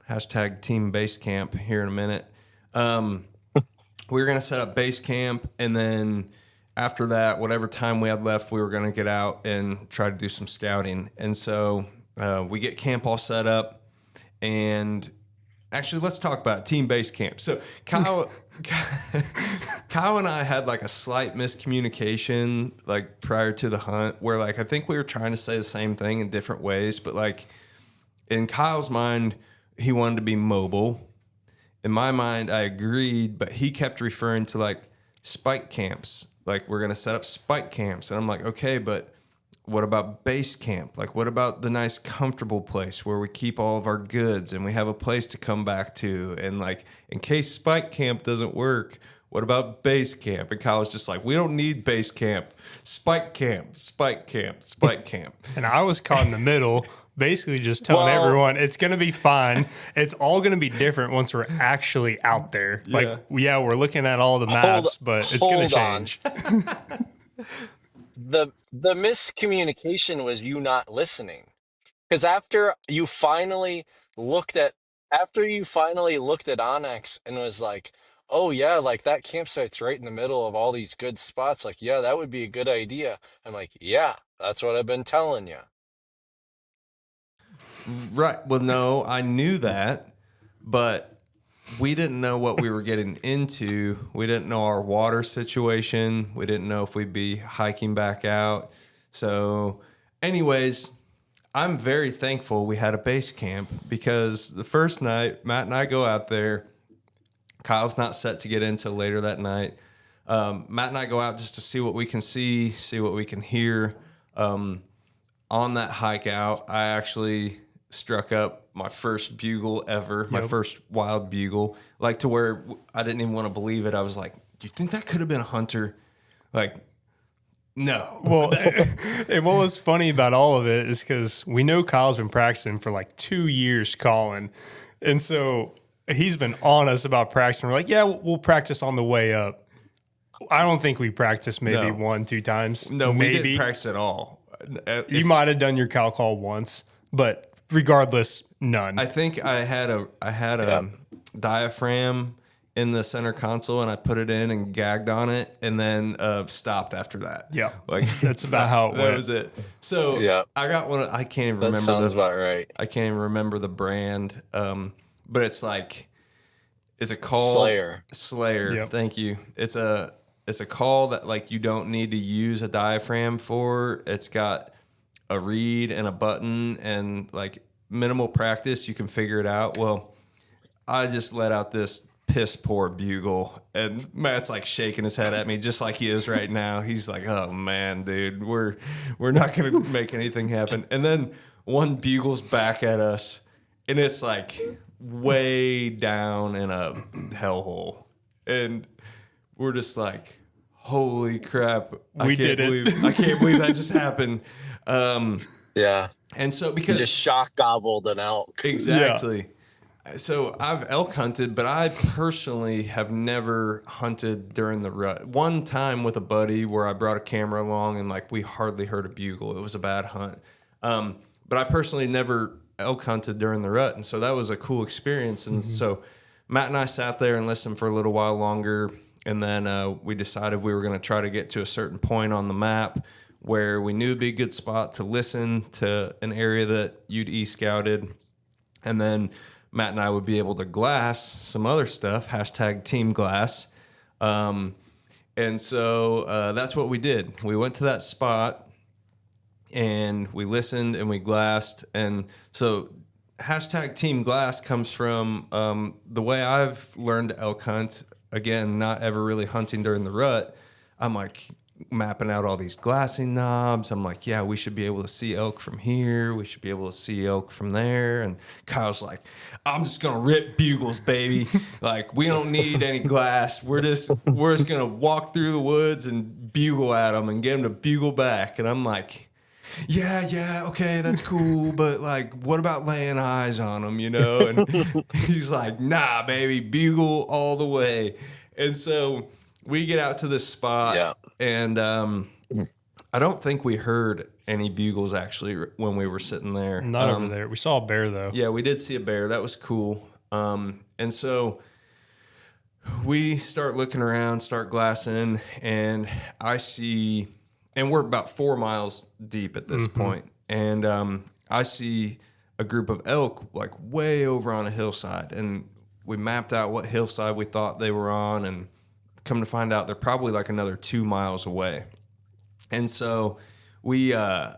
hashtag team base camp here in a minute. We were going to set up base camp, and then after that, whatever time we had left, we were going to get out and try to do some scouting. And so we get camp all set up, and actually, let's talk about team base camp. So Kyle and I had like a slight miscommunication like prior to the hunt where like I think we were trying to say the same thing in different ways, but like in Kyle's mind, he wanted to be mobile. In my mind, I agreed, but he kept referring to like spike camps. Like we're going to set up spike camps. And I'm like, okay, but what about base camp? Like what about the nice comfortable place where we keep all of our goods and we have a place to come back to? And like in case spike camp doesn't work, what about base camp? And Kyle was just like, we don't need base camp. Spike camp, spike camp, spike camp.
And I was caught in the middle, basically just telling everyone it's going to be fine. It's all going to be different once we're actually out there.
Yeah.
Like, we're looking at all the maps, but it's going to change.
The miscommunication was you not listening. Because after you finally looked at Onyx and was like, oh yeah, like that campsite's right in the middle of all these good spots. Like, yeah, that would be a good idea. I'm like, yeah, that's what I've been telling you.
Right. Well, no, I knew that, but we didn't know what we were getting into. We didn't know our water situation. We didn't know if we'd be hiking back out. So anyways, I'm very thankful we had a base camp, because the first night, Matt and I go out there. Kyle's not set to get in till later that night. Matt and I go out just to see what we can see what we can hear. On that hike out, I actually struck up my first bugle ever, my first wild bugle, like to where I didn't even want to believe it. I was like, do you think that could have been a hunter? Like, no.
Well, and what was funny about all of it is because we know Kyle's been practicing for like 2 years calling. And so he's been on us about practicing. We're like, yeah, we'll practice on the way up. I don't think we practiced maybe 1-2 times.
No,
maybe.
we didn't practice at all.
You might have done your cow call once, but regardless, none.
I think I had a diaphragm in the center console, and I put it in and gagged on it, and then stopped after that.
Yeah,
like
that's about how it went.
That was it. So I got one. I can't even remember.
Sounds about right.
I can't even remember the brand, but it's like it's a call. Slayer.
Yep.
Thank you. It's a call that like you don't need to use a diaphragm for. It's got a reed and a button, and like minimal practice, you can figure it out. Well, I just let out this piss poor bugle, and Matt's like shaking his head at me just like he is right now. He's like, "Oh man, dude, we're not gonna make anything happen." And then one bugles back at us, and it's like way down in a hellhole, and we're just like, holy crap. I can't believe that just happened. And so because
you just shock gobbled an elk.
Exactly. Yeah. So I've elk hunted, but I personally have never hunted during the rut. One time with a buddy where I brought a camera along, and like we hardly heard a bugle. It was a bad hunt. But I personally never elk hunted during the rut. And so that was a cool experience. And so Matt and I sat there and listened for a little while longer. And then we decided we were going to try to get to a certain point on the map where we knew it'd be a good spot to listen to an area that you'd e-scouted. And then Matt and I would be able to glass some other stuff, #team glass. And so that's what we did. We went to that spot and we listened and we glassed. And so #team glass comes from the way I've learned to elk hunt. Again, not ever really hunting during the rut. I'm like mapping out all these glassing knobs. I'm like, yeah, we should be able to see elk from here. We should be able to see elk from there. And Kyle's like, I'm just going to rip bugles, baby. Like, we don't need any glass. We're just going to walk through the woods and bugle at them and get them to bugle back. And I'm like, yeah, okay, that's cool, but like, what about laying eyes on them, you know? And he's like, nah, baby, bugle all the way. And so we get out to this spot, and I don't think we heard any bugles actually when we were sitting there.
Not over there. We saw a bear though.
Yeah, we did see a bear. That was cool. And so we start looking around, start glassing, and I see. And we're about 4 miles deep at this point. And I see a group of elk like way over on a hillside. And we mapped out what hillside we thought they were on. And come to find out, they're probably like another 2 miles away. And so we are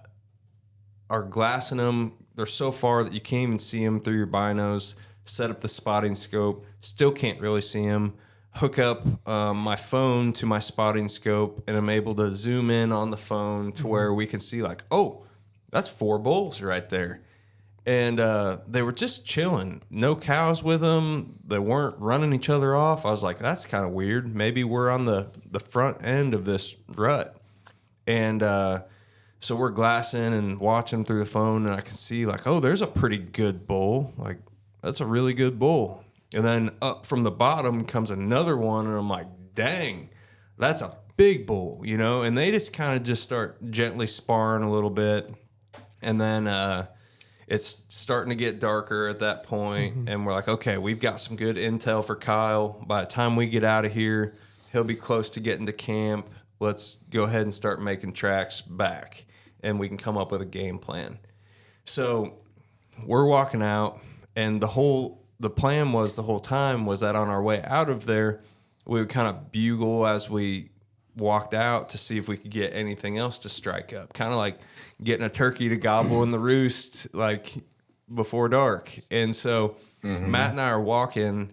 glassing them. They're so far that you can't even see them through your binos. Set up the spotting scope. Still can't really see them. Hook up my phone to my spotting scope, and I'm able to zoom in on the phone to where we can see like, oh, that's 4 bulls right there. And they were just chilling. No cows with them. They weren't running each other off. I was like, that's kind of weird. Maybe we're on the front end of this rut. And so we're glassing and watching through the phone, and I can see like, oh, there's a pretty good bull. Like, that's a really good bull. And then up from the bottom comes another one, and I'm like, dang, that's a big bull, you know? And they just kind of just start gently sparring a little bit. And then it's starting to get darker at that point, and we're like, okay, we've got some good intel for Kyle. By the time we get out of here, he'll be close to getting to camp. Let's go ahead and start making tracks back, and we can come up with a game plan. So we're walking out, and the plan was the whole time was that on our way out of there, we would kind of bugle as we walked out to see if we could get anything else to strike up, kind of like getting a turkey to gobble in the roost like before dark. And so Matt and I are walking,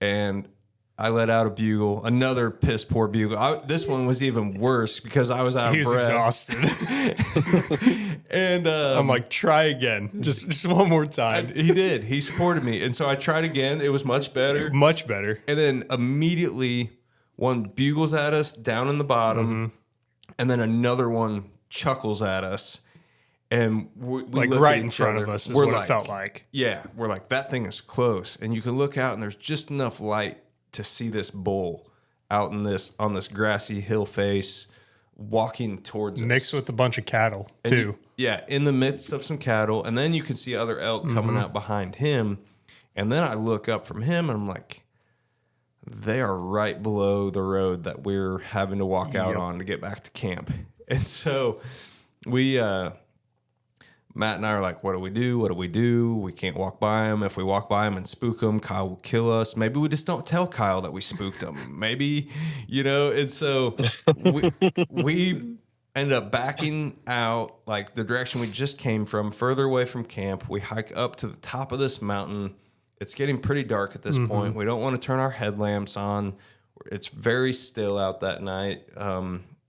and I let out a bugle, another piss poor bugle. This one was even worse because I was out of breath.
Exhausted.
And
I'm like, try again, just one more time.
he did. He supported me, and so I tried again. It was much better.
Much better.
And then immediately one bugles at us down in the bottom, and then another one chuckles at us. And we
Like
look
right
at
in
each
front
other.
of us is
We're
what
like,
it felt like.
Yeah, we're like, that thing is close. And you can look out, and there's just enough light to see this bull out on this grassy hill face walking towards us.
Mixed with a bunch of cattle, too.
In the midst of some cattle. And then you can see other elk coming out behind him. And then I look up from him, and I'm like, they are right below the road that we're having to walk out on to get back to camp. And so we, Matt and I are like, what do we do? What do we do? We can't walk by him. If we walk by him and spook him, Kyle will kill us. Maybe we just don't tell Kyle that we spooked him. Maybe, and so we end up backing out like the direction we just came from, further away from camp. We hike up to the top of this mountain. It's getting pretty dark at this point. We don't want to turn our headlamps on. It's very still out that night.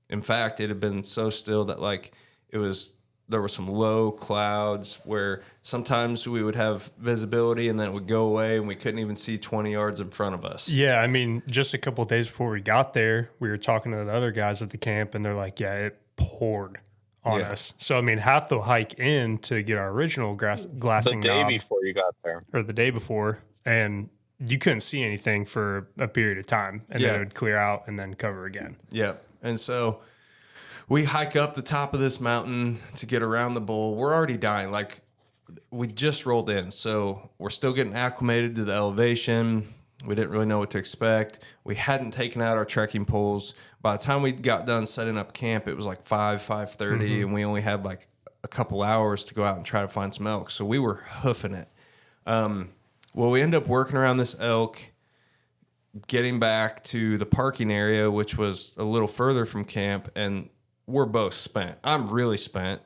In fact, it had been so still that like there were some low clouds where sometimes we would have visibility and then it would go away and we couldn't even see 20 yards in front of us.
Yeah, I mean, just a couple of days before we got there, we were talking to the other guys at the camp, and they're like, yeah, it poured on us. So, I mean, half the hike in to get our original glassing
The day
knob,
before you got there.
or the day before, and you couldn't see anything for a period of time, and then it would clear out and then cover again.
Yeah. And so we hike up the top of this mountain to get around the bull. We're already dying. Like, we just rolled in, so we're still getting acclimated to the elevation. We didn't really know what to expect. We hadn't taken out our trekking poles. By the time we got done setting up camp, it was like 5:30, and we only had like a couple hours to go out and try to find some elk. So we were hoofing it. Well, we end up working around this elk, getting back to the parking area, which was a little further from camp, and we're both spent. I'm really spent.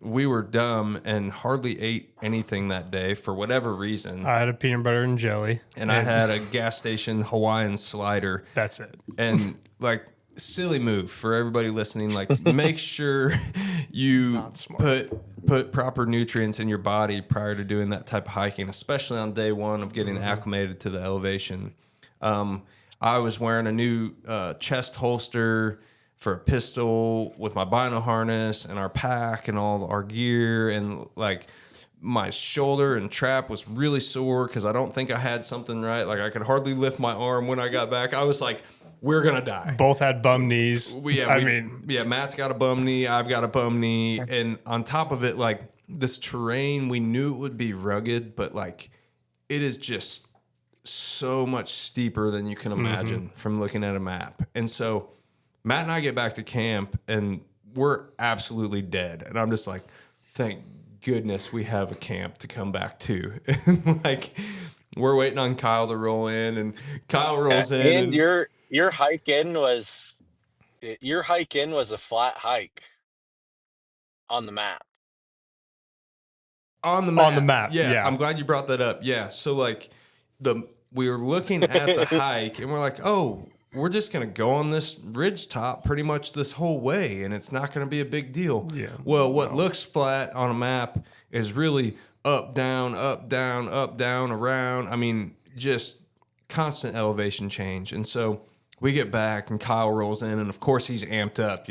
We were dumb and hardly ate anything that day for whatever reason.
I had a peanut butter and jelly.
And I had a gas station Hawaiian slider.
That's it.
And like, silly move for everybody listening. Like, make sure you put proper nutrients in your body prior to doing that type of hiking, especially on day one of getting acclimated to the elevation. I was wearing a new chest holster for a pistol with my bino harness and our pack and all our gear, and like my shoulder and trap was really sore because I don't think I had something right. Like, I could hardly lift my arm when I got back. I was like, we're gonna die.
Both had bum knees.
Matt's got a bum knee, I've got a bum knee, and on top of it, like, this terrain, we knew it would be rugged, but like, it is just so much steeper than you can imagine from looking at a map. And so Matt and I get back to camp, and we're absolutely dead. And I'm just like, thank goodness we have a camp to come back to. And like, we're waiting on Kyle to roll in, and Kyle rolls in.
And your hike in was a flat hike on the map.
On the map.
On the map, yeah.
I'm glad you brought that up. Yeah. So like, we were looking at the hike, and we're like, oh, we're just going to go on this ridge top pretty much this whole way, and it's not going to be a big deal.
Yeah.
Well, what looks flat on a map is really up, down, up, down, up, down, around. I mean, just constant elevation change. And so we get back, and Kyle rolls in, and of course he's amped up,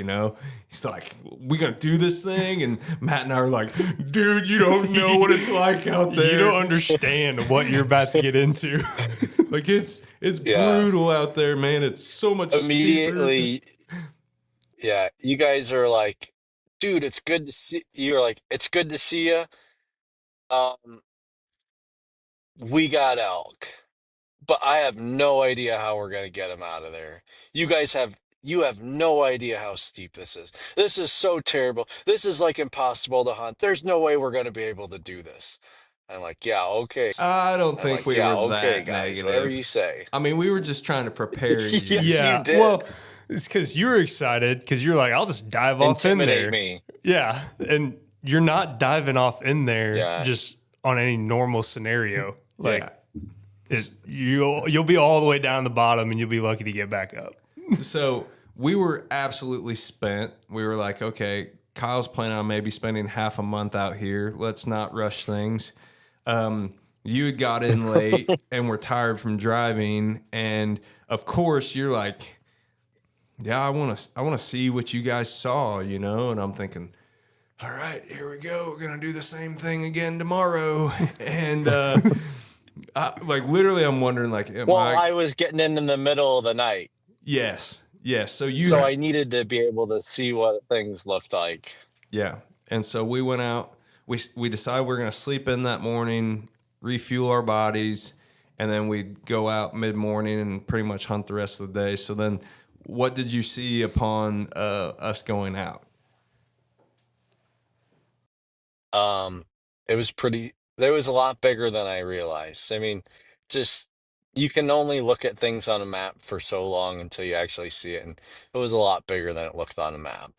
He's like, we going to do this thing? And Matt and I are like, dude, you don't know what it's like out there.
You don't understand what you're about to get into.
Like, it's brutal out there, man. It's so much
immediately
steeper.
Yeah, you guys are like, dude, it's good to see. You're like, it's good to see you. We got elk, but I have no idea how we're gonna get them out of there. You have no idea how steep this is. This is so terrible. This is like impossible to hunt. There's no way we're gonna be able to do this. I'm like, yeah, okay.
I don't think we were that
guys,
negative.
whatever you say.
I mean, we were just trying to prepare you.
Yes, you did.
Well, It's because you were excited because you're like, I'll just dive off in there.
Intimidate me.
Yeah. And you're not diving off in there
Yeah.
just on any normal scenario. Like
Yeah.
you'll be all the way down the bottom and you'll be lucky to get back up.
So we were absolutely spent. We were like, okay, Kyle's planning on maybe spending half a month out here. Let's not rush things. You had got in late and were tired from driving. And of course you're like, yeah, I want to see what you guys saw, you know? And I'm thinking, all right, here we go. We're going to do the same thing again tomorrow. And, like literally I'm wondering like,
I was getting in the middle of the night.
Yes. So
I needed to be able to see what things looked like.
Yeah. And so we went out, we decided we are going to sleep in that morning, refuel our bodies, and then we'd go out mid-morning and pretty much hunt the rest of the day. So then what did you see upon us going out?
It was a lot bigger than I realized. I mean, just you can only look at things on a map for so long until you actually see it. And it was a lot bigger than it looked on a map.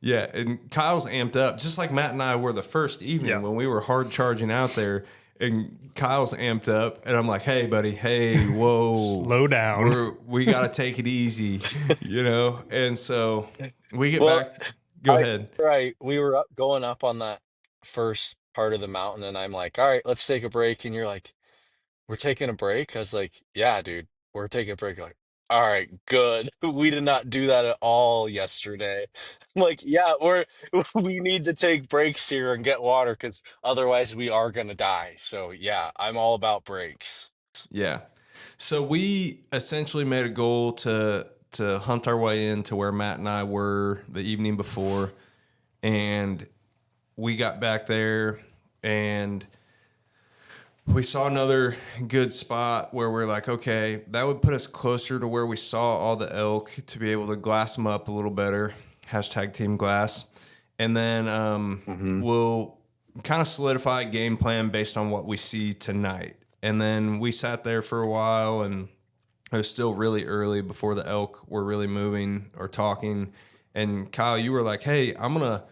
Yeah, and Kyle's amped up, just like Matt and I were the first evening when we were hard charging out there. And Kyle's amped up, and I'm like, "Hey, buddy, hey, whoa,
slow down.
We got to take it easy, you know." And so we get back. Go ahead.
Right, we were going up on that first part of the mountain, and I'm like, "All right, let's take a break." And you're like, "We're taking a break?" I was like, "Yeah, dude, we're taking a break." You're like, all right, good. We did not do that at all yesterday. I'm like, yeah, we need to take breaks here and get water because otherwise we are gonna die. So yeah, I'm all about breaks.
Yeah. So we essentially made a goal to hunt our way into where Matt and I were the evening before, and we got back there and we saw another good spot where we're like, okay, that would put us closer to where we saw all the elk to be able to glass them up a little better. Hashtag team glass. And then we'll kind of solidify a game plan based on what we see tonight. And then we sat there for a while, and it was still really early before the elk were really moving or talking. And Kyle, you were like, hey, I'm going to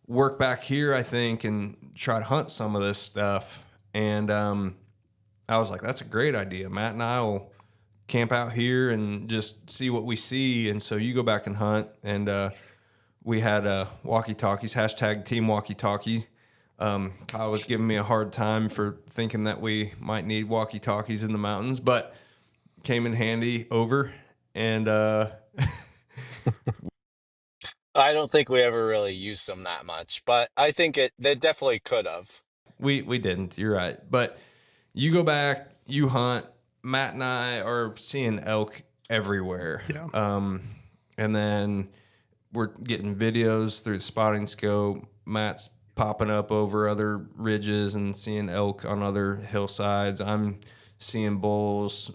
work back here, I think, and try to hunt some of this stuff. And I was like, that's a great idea. Matt and I will camp out here and just see what we see. And so you go back and hunt. And we had walkie-talkies, hashtag team walkie-talkie. Kyle was giving me a hard time for thinking that we might need walkie-talkies in the mountains, but came in handy over. And
I don't think we ever really used them that much, but I think they definitely could have.
We didn't. You're right. But you go back, you hunt. Matt and I are seeing elk everywhere.
Yeah.
And then we're getting videos through the spotting scope. Matt's popping up over other ridges and seeing elk on other hillsides. I'm seeing bulls,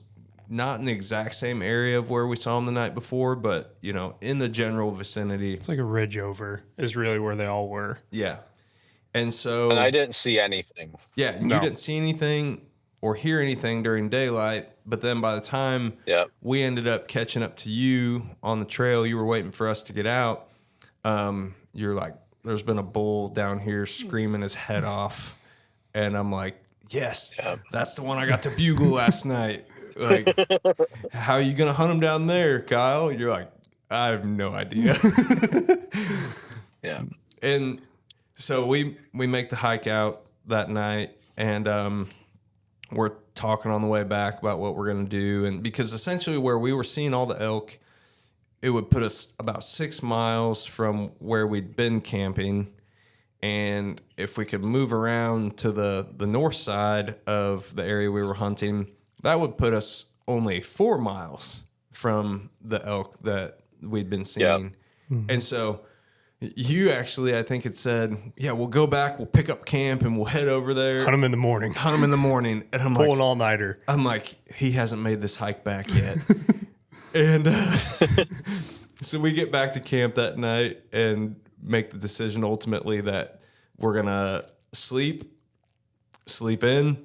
not in the exact same area of where we saw them the night before, but, you know, in the general vicinity.
It's like a ridge over is really where they all were.
Yeah. And so...
And I didn't see anything.
Yeah, you didn't see anything or hear anything during daylight, but then by the time we ended up catching up to you on the trail, you were waiting for us to get out. You're like, there's been a bull down here screaming his head off. And I'm like, yes, that's the one I got to bugle last night. Like, how are you going to hunt him down there, Kyle? You're like, I have no idea.
Yeah.
And so we make the hike out that night, and we're talking on the way back about what we're going to do. And because essentially where we were seeing all the elk, it would put us about 6 miles from where we'd been camping. And if we could move around to the north side of the area we were hunting, that would put us only 4 miles from the elk that we'd been seeing. Yep. Mm-hmm. And so you actually, I think it said, yeah, we'll go back, we'll pick up camp, and we'll head over there.
Hunt them in the morning.
And I'm
Pull an all-nighter.
I'm like, he hasn't made this hike back yet. And so we get back to camp that night and make the decision ultimately that we're going to sleep in,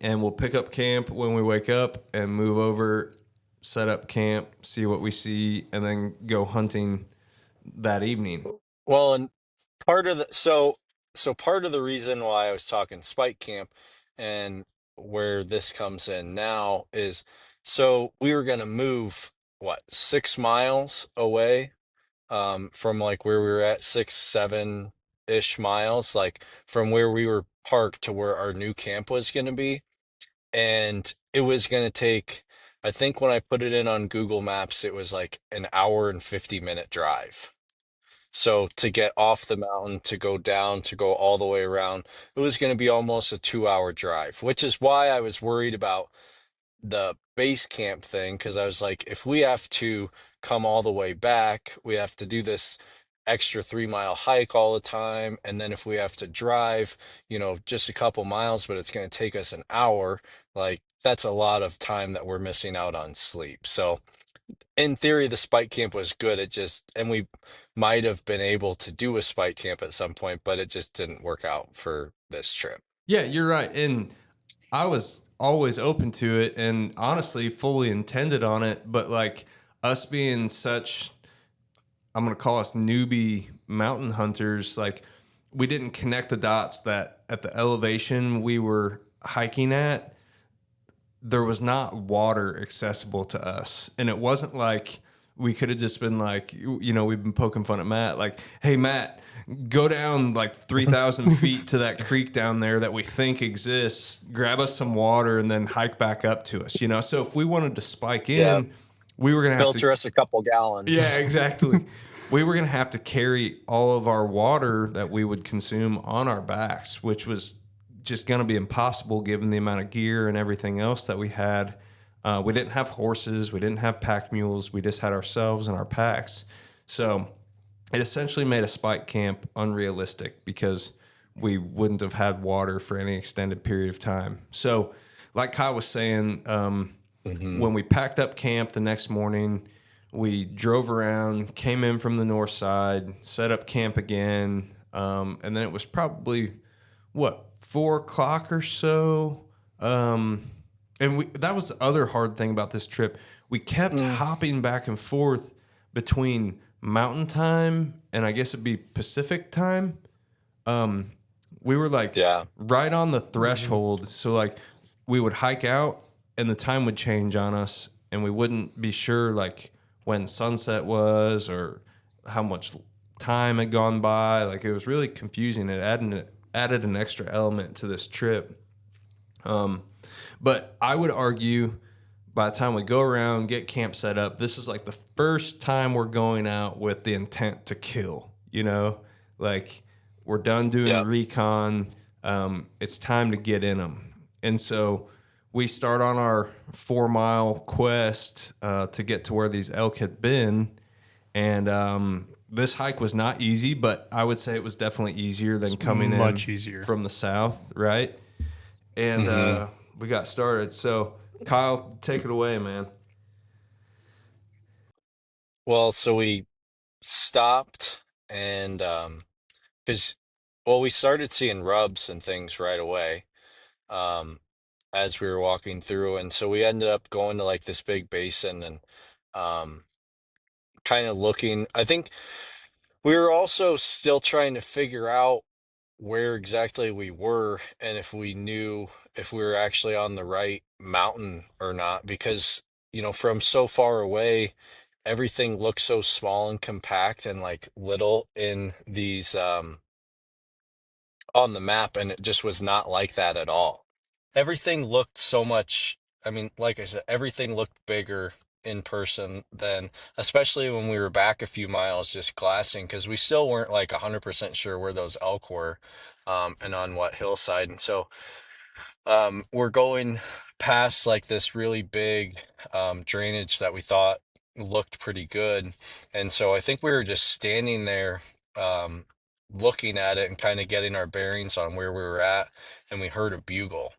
and we'll pick up camp when we wake up and move over set up camp, see what we see, and then go hunting that evening.
Well, and part of the so part of the reason why I was talking spike camp and where this comes in now is so we were going to move what 6 miles away from like where we were at 6, 7 ish miles, like from where we were parked to where our new camp was going to be. And it was going to take, I think when I put it in on Google Maps, it was like an hour and 50-minute drive. So to get off the mountain, to go down, to go all the way around, it was going to be almost a 2 hour drive, which is why I was worried about the base camp thing. Because I was like, if we have to come all the way back, we have to do this extra 3 mile hike all the time. And then if we have to drive, just a couple miles, but it's going to take us an hour, like that's a lot of time that we're missing out on sleep. So in theory, the spike camp was good. And we might have been able to do a spike camp at some point, but it just didn't work out for this trip.
Yeah, you're right. And I was always open to it and honestly fully intended on it. But like us being such, I'm going to call us newbie mountain hunters, like we didn't connect the dots that at the elevation we were hiking at, there was not water accessible to us. And it wasn't like we could have just been like, we've been poking fun at Matt, like, hey, Matt, go down like 3,000 feet to that creek down there that we think exists, grab us some water, and then hike back up to us, So if we wanted to spike
Yeah.
in, we were going to have
Filter
to.
us a couple gallons.
Yeah, exactly. We were going to have to carry all of our water that we would consume on our backs, which was just going to be impossible given the amount of gear and everything else that we had. We didn't have horses. We didn't have pack mules. We just had ourselves and our packs. So it essentially made a spike camp unrealistic because we wouldn't have had water for any extended period of time. So like Kyle was saying, when we packed up camp the next morning, we drove around, came in from the north side, set up camp again, and then it was probably, 4 o'clock or so? And that was the other hard thing about this trip. We kept hopping back and forth between mountain time and I guess it'd be Pacific time. We were like
Yeah.
right on the threshold. So like we would hike out and the time would change on us and we wouldn't be sure like when sunset was or how much time had gone by. Like it was really confusing. It added an extra element to this trip. But I would argue by the time we go around, get camp set up, this is like the first time we're going out with the intent to kill, like we're done doing
Yeah.
recon. It's time to get in them. And so we start on our 4 mile quest to get to where these elk had been. And this hike was not easy, but I would say it was definitely easier than coming
much
in
easier
from the south, right? And we got started. So, Kyle, take it away, man.
Well, so we stopped and because we started seeing rubs and things right away um as we were walking through, and so we ended up going to like this big basin and um kind of looking. I think we were also still trying to figure out where exactly we were and if we knew if we were actually on the right mountain or not, because from so far away everything looked so small and compact and like little in these on the map, and it just was not like that at all. Everything looked so much, I mean, like I said, everything looked bigger in person than, especially when we were back a few miles just glassing, because we still weren't like 100% sure where those elk were, and on what hillside. And so we're going past like this really big drainage that we thought looked pretty good. And so I think we were just standing there looking at it and kind of getting our bearings on where we were at. And we heard a bugle.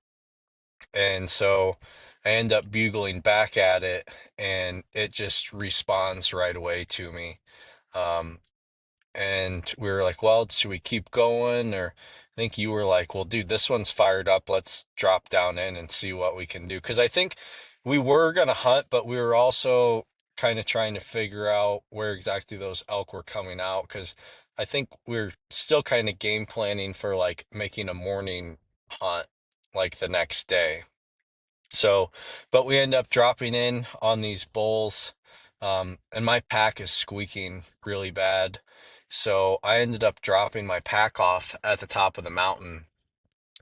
And so I end up bugling back at it and it just responds right away to me. Um, and we were like, well, should we keep going? Or I think you were like, well, dude, this one's fired up. Let's drop down in and see what we can do. Because I think we were gonna hunt, but we were also kind of trying to figure out where exactly those elk were coming out because I think we're still kind of game planning for like making a morning hunt like the next day. So, but we end up dropping in on these bulls, and my pack is squeaking really bad. So I ended up dropping my pack off at the top of the mountain,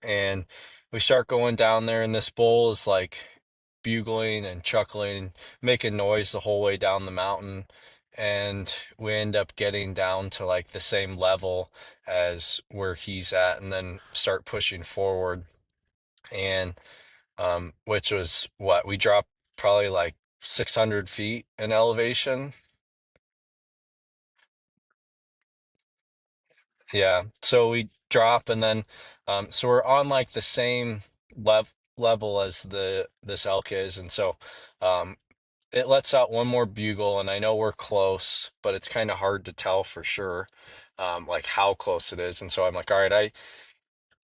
and we start going down there, and this bull is like bugling and chuckling, making noise the whole way down the mountain. And we end up getting down to like the same level as where he's at, and then start pushing forward. And which was what we dropped probably like 600 feet in elevation. Yeah. So we drop and then, so we're on like the same level as this elk is. And so, um, it lets out one more bugle and I know we're close, but it's kind of hard to tell for sure, like how close it is. And so I'm like, all right,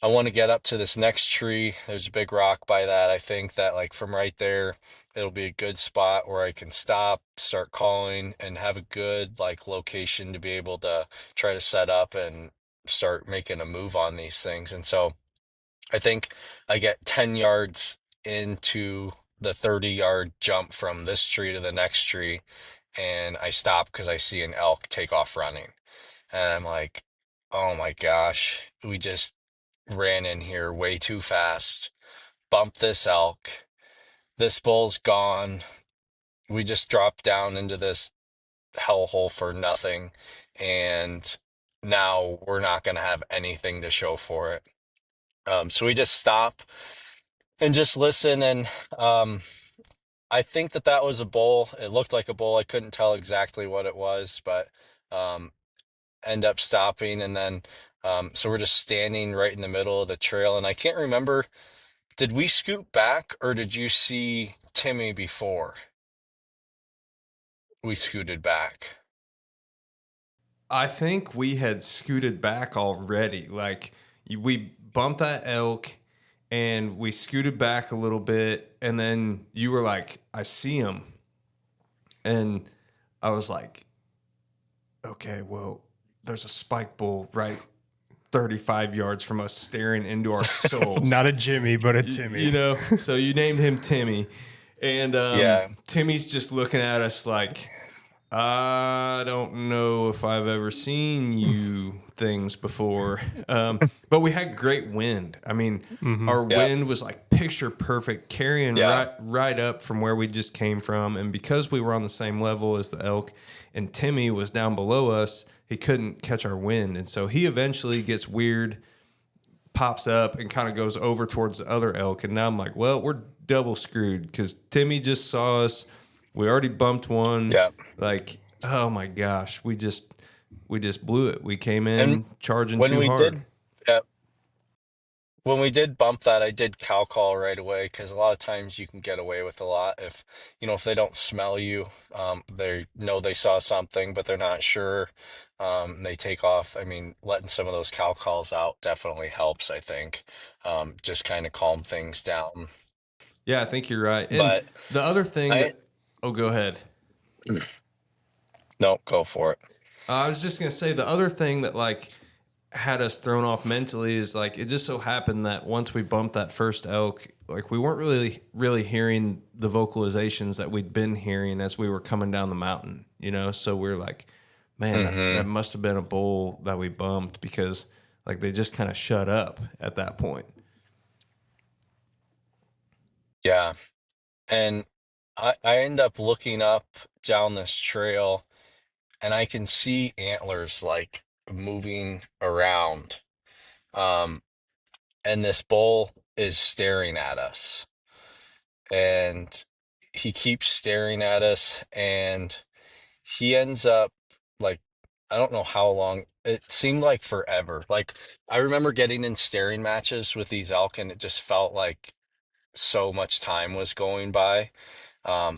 I want to get up to this next tree. There's a big rock by that. I think that like from right there, it'll be a good spot where I can stop, start calling, and have a good like location to be able to try to set up and start making a move on these things. And so I think I get 10 yards into the 30-yard jump from this tree to the next tree, and I stop because I see an elk take off running. And I'm like, oh my gosh, we just ran in here way too fast, bumped this elk. This bull's gone. We just dropped down into this hellhole for nothing. And now we're not going to have anything to show for it. So we just stop and just listen. And I think that that was a bull. It looked like a bull. I couldn't tell exactly what it was, but um, end up stopping. And then, so we're just standing right in the middle of the trail. And I can't remember. Did we scoot back or did you see Timmy before we scooted back?
I think we had scooted back already. Like we bumped that elk and we scooted back a little bit, and then you were like, "I see him," and I was like, "Okay, well, there's a spike bull right 35 yards from us, staring into our souls."
Not a Jimmy, but a Timmy.
You know, so you named him Timmy, and
Yeah.
Timmy's just looking at us like, I don't know if I've ever seen you things before. But we had great wind. I mean, our
Yep.
wind was like picture perfect, carrying
Yeah.
right up from where we just came from. And because we were on the same level as the elk and Timmy was down below us, he couldn't catch our wind. And so he eventually gets weird, pops up, and kind of goes over towards the other elk. And now I'm like, well, we're double screwed because Timmy just saw us. We already bumped one.
Yep.
Like, oh my gosh, we just blew it. We came
And
in charging
when
too
we
hard.
did, uh, when we did bump that, I did cow call right away because a lot of times you can get away with a lot if if they don't smell you, they know they saw something but they're not sure. They take off. I mean, letting some of those cow calls out definitely helps, I think. Just kind of calm things down.
Yeah, I think you're right. And
But
the other thing
I
that, oh, go ahead.
no, go for it.
I was just gonna say the other thing that like had us thrown off mentally is like it just so happened that once we bumped that first elk, like we weren't really hearing the vocalizations that we'd been hearing as we were coming down the mountain, you know. So we're like, man, that
Hmm.
must have been a bull that we bumped because like they just kind of shut up at that point.
Yeah. And I end up looking up down this trail and I can see antlers like moving around. Um, and this bull is staring at us. And he keeps staring at us and he ends up like I don't know how long. It seemed like forever. Like I remember getting in staring matches with these elk and it just felt like so much time was going by.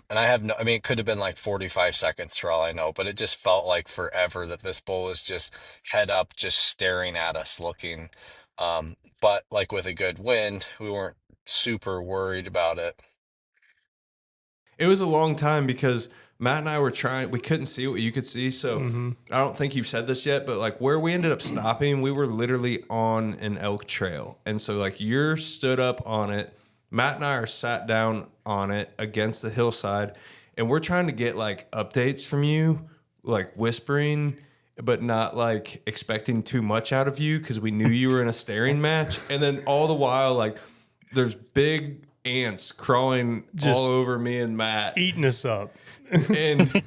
And I have no, I mean, it could have been like 45 seconds for all I know, but it just felt like forever that this bull was just head up, just staring at us, looking. But like with a good wind, we weren't super worried about it.
It was a long time because Matt and I were trying, we couldn't see what you could see. So I don't think you've said this yet, but like where we ended up stopping, we were literally on an elk trail. And so like you're stood up on it. Matt and I are sat down on it against the hillside, and we're trying to get like updates from you, like whispering, but not like expecting too much out of you because we knew you were in a staring match. And then all the while, like there's big ants crawling
Just
all over me and Matt.
Eating us up.
And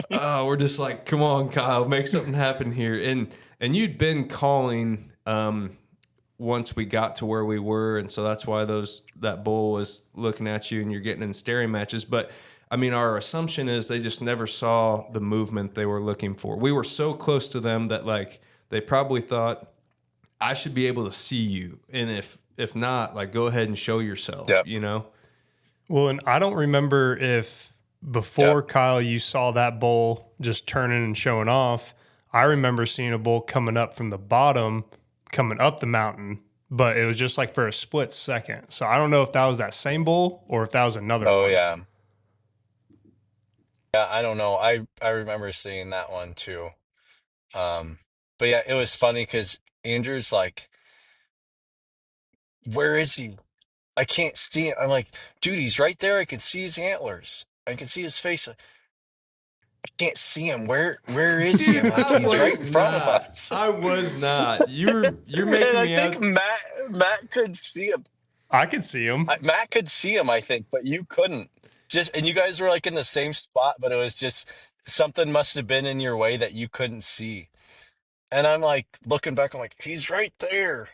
we're just like, come on, Kyle, make something happen here. And you'd been calling once we got to where we were, and so that's why that bull was looking at you and you're getting in staring matches. But I mean, our assumption is they just never saw the movement they were looking for. We were so close to them that like they probably thought I should be able to see you, and if not, like go ahead and show yourself.
Yep.
You know.
Well, and I don't remember if before Kyle you saw that bull just turning and showing off. I remember seeing a bull coming up from the bottom, coming up the mountain, but it was just like for a split second. So I don't know if that was that same bull or if that was another one.
Oh yeah. Yeah, I don't know. I remember seeing that one too. But yeah, it was funny because Andrew's like, "Where is he? I can't see him." I'm like, "Dude, he's right there. I can see his antlers. I can see his face. I can't see him. Where is he?" I'm like,
I
"He's
was
right in front of
not.
us."
I was not. You're
And
making
I
me
think
out.
Matt could see him.
I could see him.
Matt could see him, I think, but you couldn't. And you guys were like in the same spot, but it was just something must have been in your way that you couldn't see. And I'm like looking back, I'm like, "He's right there."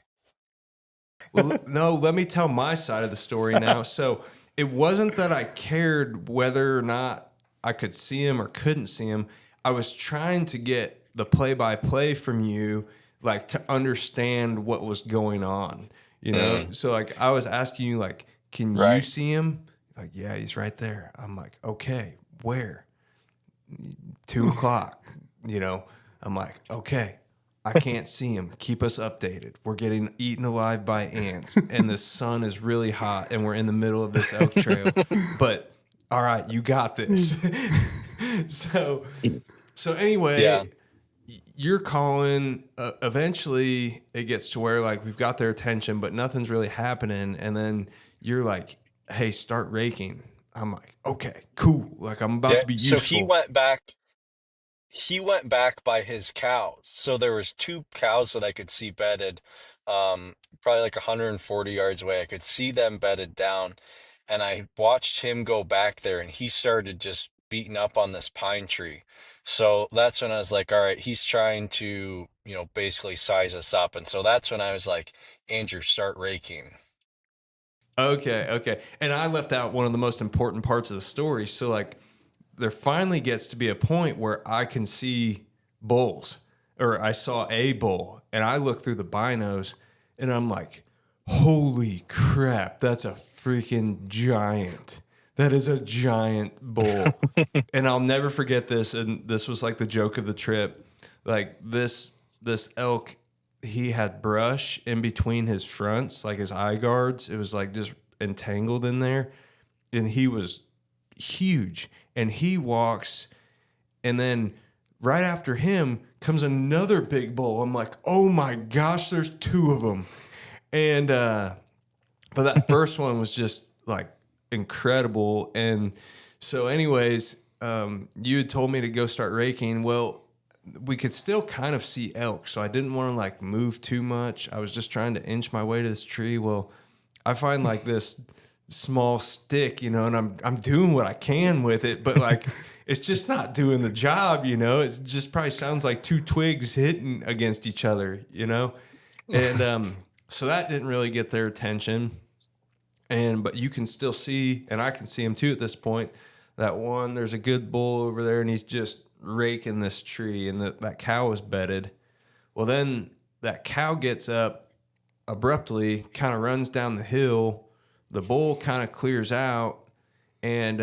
Well, no, let me tell my side of the story now. So it wasn't that I cared whether or not I could see him or couldn't see him. I was trying to get the play-by-play from you, like to understand what was going on. You know, so like I was asking you, like, can you
Right.
see him? Like, yeah, he's right there. I'm like, okay, where? 2:00. You know, I'm like, okay, I can't see him. Keep us updated. We're getting eaten alive by ants, and the sun is really hot, and we're in the middle of this elk trail. But all right, you got this. So anyway,
Yeah.
you're calling. Eventually, it gets to where like we've got their attention, but nothing's really happening. And then you're like, "Hey, start raking." I'm like, "Okay, cool. Like I'm about to be useful."
So he went back by his cows. So there was two cows that I could see bedded, probably like 140 yards away. I could see them bedded down, and I watched him go back there, and he started just beating up on this pine tree. So that's when I was like, all right, he's trying to, basically size us up. And so that's when I was like, "Andrew, start raking."
Okay. And I left out one of the most important parts of the story. So like there finally gets to be a point where I can see bulls, or I saw a bull, and I look through the binos and I'm like, holy crap, that's a freaking giant. That is a giant bull. And I'll never forget this. And this was like the joke of the trip. Like this elk, he had brush in between his fronts, like his eye guards. It was like just entangled in there. And he was huge. And he walks, and then right after him comes another big bull. I'm like, oh my gosh, there's two of them. And but that first one was just like incredible. And so anyways, you had told me to go start raking. Well, we could still kind of see elk, so I didn't want to like move too much. I was just trying to inch my way to this tree. Well, I find like this small stick, and I'm doing what I can with it, but like it's just not doing the job, It just probably sounds like two twigs hitting against each other, And so that didn't really get their attention. But you can still see, and I can see him too at this point, that one, there's a good bull over there, and he's just raking this tree, and that cow is bedded. Well, then that cow gets up abruptly, kind of runs down the hill. The bull kind of clears out, and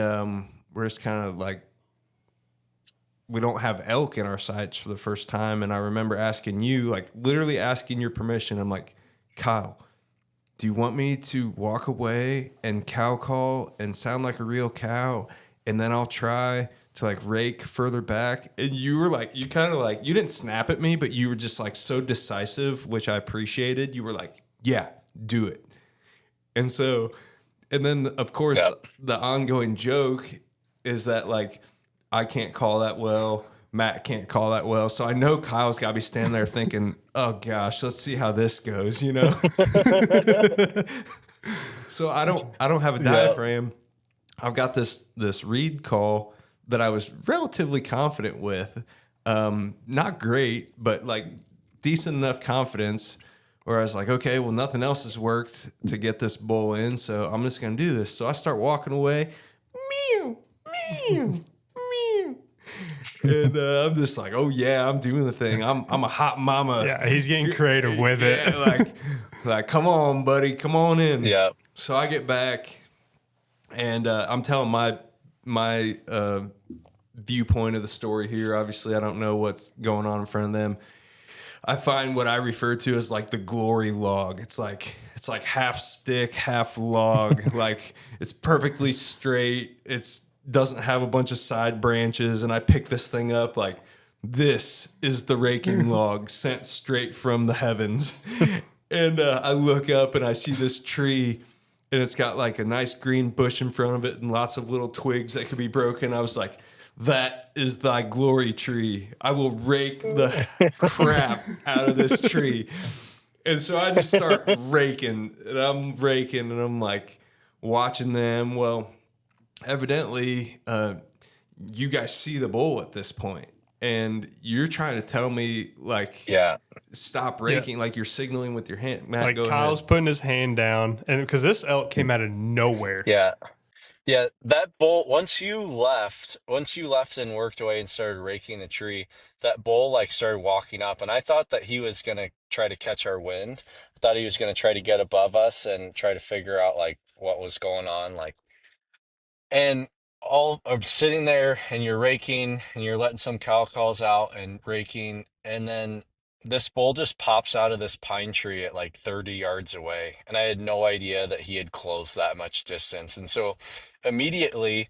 we're just kind of like, we don't have elk in our sights for the first time. And I remember asking you, like literally asking your permission. I'm like, Kyle, do you want me to walk away and cow call and sound like a real cow? And then I'll try to like rake further back. And you were like, you kind of like, you didn't snap at me, but you were just like so decisive, which I appreciated. You were like, yeah, do it. And so, and then of course,
Yep.
the ongoing joke is that like, I can't call that well. Matt can't call that well. So I know Kyle's got to be standing there thinking, oh gosh, let's see how this goes, you know? So I don't have a diaphragm. I've got this reed call that I was relatively confident with. Not great, but like decent enough confidence where I was like, okay, well, nothing else has worked to get this bull in, so I'm just gonna do this. So I start walking away, meow, meow, meow. And I'm just like, oh yeah, I'm doing the thing. I'm a hot mama.
Yeah, he's getting creative with
Yeah,
it.
like come on, buddy, come on in.
Yep.
So I get back, and I'm telling my viewpoint of the story here. Obviously, I don't know what's going on in front of them. I find what I refer to as like the glory log. It's like half stick, half log. Like it's perfectly straight. It's doesn't have a bunch of side branches. And I pick this thing up like this is the raking log sent straight from the heavens. And I look up and I see this tree, and it's got like a nice green bush in front of it and lots of little twigs that could be broken. I was like, that is thy glory tree. I will rake the crap out of this tree. And so I just start raking, and I'm like watching them. Well, evidently, you guys see the bull at this point, and you're trying to tell me like,
Yeah.
stop raking, like you're signaling with your hand. Matt,
Like
go
Kyle's
ahead.
putting his hand down, and because this elk came out of nowhere.
Yeah. Yeah, that bull, once you left and worked away and started raking the tree, that bull like started walking up, and I thought that he was gonna try to catch our wind. I thought he was gonna try to get above us and try to figure out like what was going on, like, and all I'm sitting there and you're raking and you're letting some cow calls out and raking, and then this bull just pops out of this pine tree at like 30 yards away, and I had no idea that he had closed that much distance. And so immediately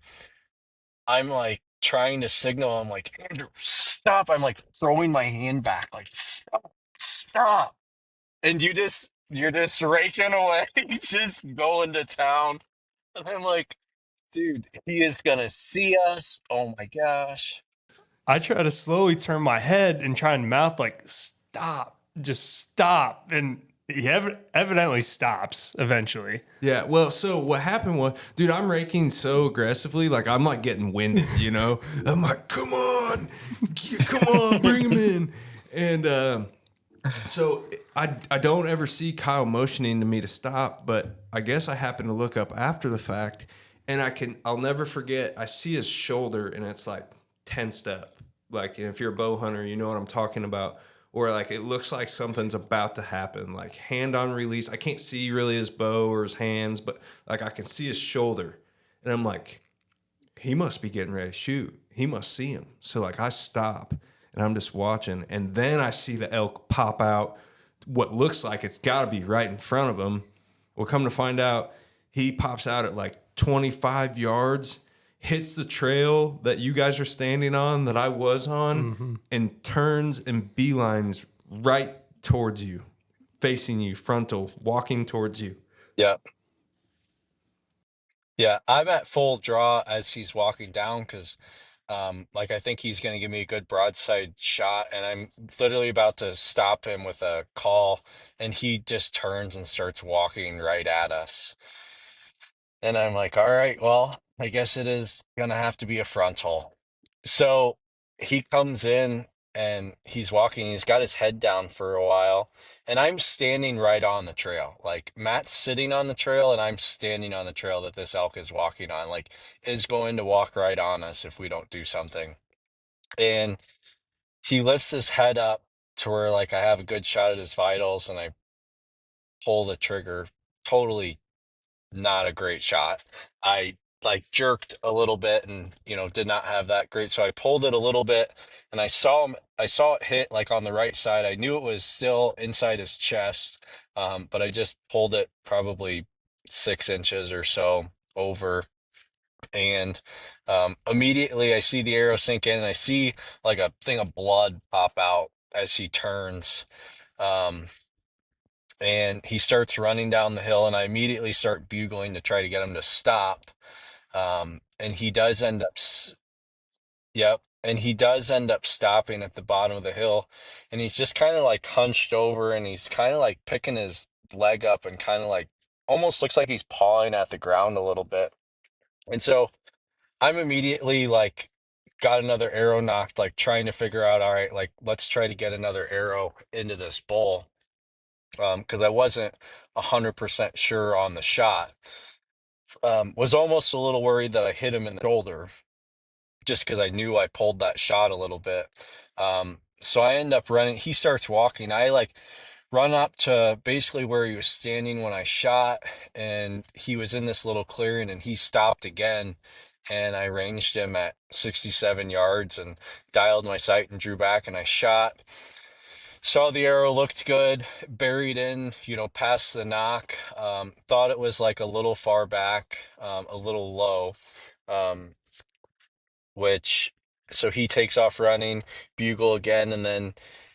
I'm like trying to signal. I'm like, Andrew, stop. I'm like throwing my hand back, like, stop, stop. And you're just raking away, just going to town. And I'm like, dude, he is gonna see us. Oh my gosh.
I try to slowly turn my head and try and mouth like stop, just stop, and he evidently stops eventually.
Yeah, well, so what happened was, dude, I'm raking so aggressively, like I'm like getting winded, you know? I'm like, come on, bring him in. And so I don't ever see Kyle motioning to me to stop, but I guess I happen to look up after the fact, and I'll never forget, I see his shoulder, and it's like 10 step. Like, and if you're a bow hunter, you know what I'm talking about. Or like it looks like something's about to happen, like hand on release. I can't see really his bow or his hands, but like I can see his shoulder. And I'm like, he must be getting ready to shoot. He must see him. So like I stop and I'm just watching. And then I see the elk pop out what looks like it's got to be right in front of him. Well, come to find out, he pops out at like 25 yards, hits the trail that you guys are standing on, that I was on, and turns and beelines right towards you, facing you, frontal, walking towards you.
Yeah. Yeah. I'm at full draw as he's walking down because like I think he's gonna give me a good broadside shot, and I'm literally about to stop him with a call, and he just turns and starts walking right at us. And I'm like, all right, well, I guess it is gonna have to be a frontal. So he comes in and he's walking, he's got his head down for a while, and I'm standing right on the trail. Like Matt's sitting on the trail and I'm standing on the trail that this elk is walking on, like is going to walk right on us if we don't do something. And he lifts his head up to where like I have a good shot at his vitals, and I pull the trigger. Totally not a great shot. I like jerked a little bit and, did not have that great. So I pulled it a little bit and I saw it hit like on the right side. I knew it was still inside his chest. But I just pulled it probably 6 inches or so over. And immediately I see the arrow sink in and I see like a thing of blood pop out as he turns. Um, and he starts running down the hill and I immediately start bugling to try to get him to stop. And he does end up, yep. And he does end up stopping at the bottom of the hill. And he's just kind of like hunched over and he's kind of like picking his leg up and kind of like almost looks like he's pawing at the ground a little bit. And so I'm immediately like, got another arrow knocked, like trying to figure out, all right, like let's try to get another arrow into this bull. Because I wasn't 100% sure on the shot. Was almost a little worried that I hit him in the shoulder just because I knew I pulled that shot a little bit. So I end up running. He starts walking. I like run up to basically where he was standing when I shot, and he was in this little clearing, and he stopped again. And I ranged him at 67 yards and dialed my sight and drew back, and I shot. Saw the arrow looked good, buried in, past the knock. Thought it was like a little far back, a little low. Um, which so he takes off running, bugle again, and then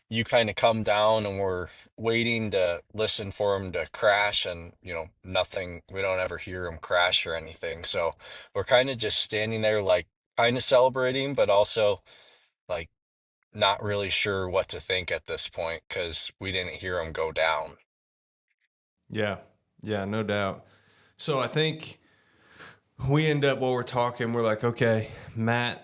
you kind of come down and we're waiting to listen for him to crash and nothing, we don't ever hear him crash or anything. So we're kind of just standing there like kind of celebrating, but also like not really sure what to think at this point because we didn't hear him go down.
Yeah. Yeah, no doubt. So I think we end up while we're talking, we're like, okay, Matt,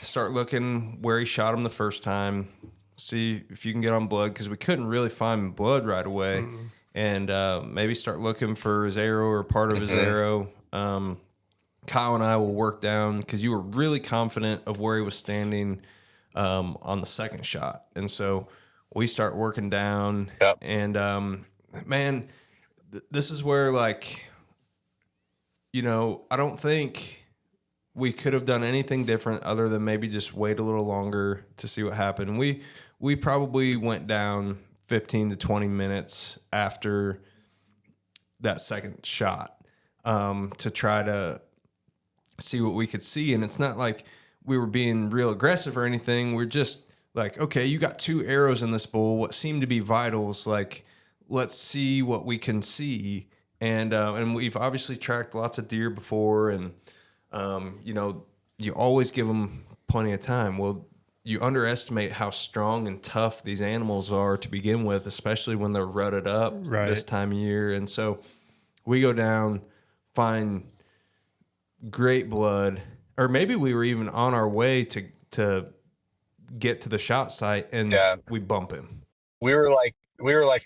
start looking where he shot him the first time, see if you can get on blood, because we couldn't really find blood right away. Mm-hmm. And maybe start looking for his arrow or part of his arrow. Kyle and I will work down, because you were really confident of where he was standing on the second shot. And so we start working down.
Yep.
And, man, this is where, like, I don't think we could have done anything different other than maybe just wait a little longer to see what happened. We probably went down 15 to 20 minutes after that second shot to try to see what we could see. And it's not like we were being real aggressive or anything. We're just like, okay, you got 2 arrows in this bull, what seem to be vitals. Like, let's see what we can see. And we've obviously tracked lots of deer before, and you always give them plenty of time. Well, you underestimate how strong and tough these animals are to begin with, especially when they're rutted up this time of year. And so we go down, find great blood, or maybe we were even on our way to get to the shot site, and we bump him.
We were like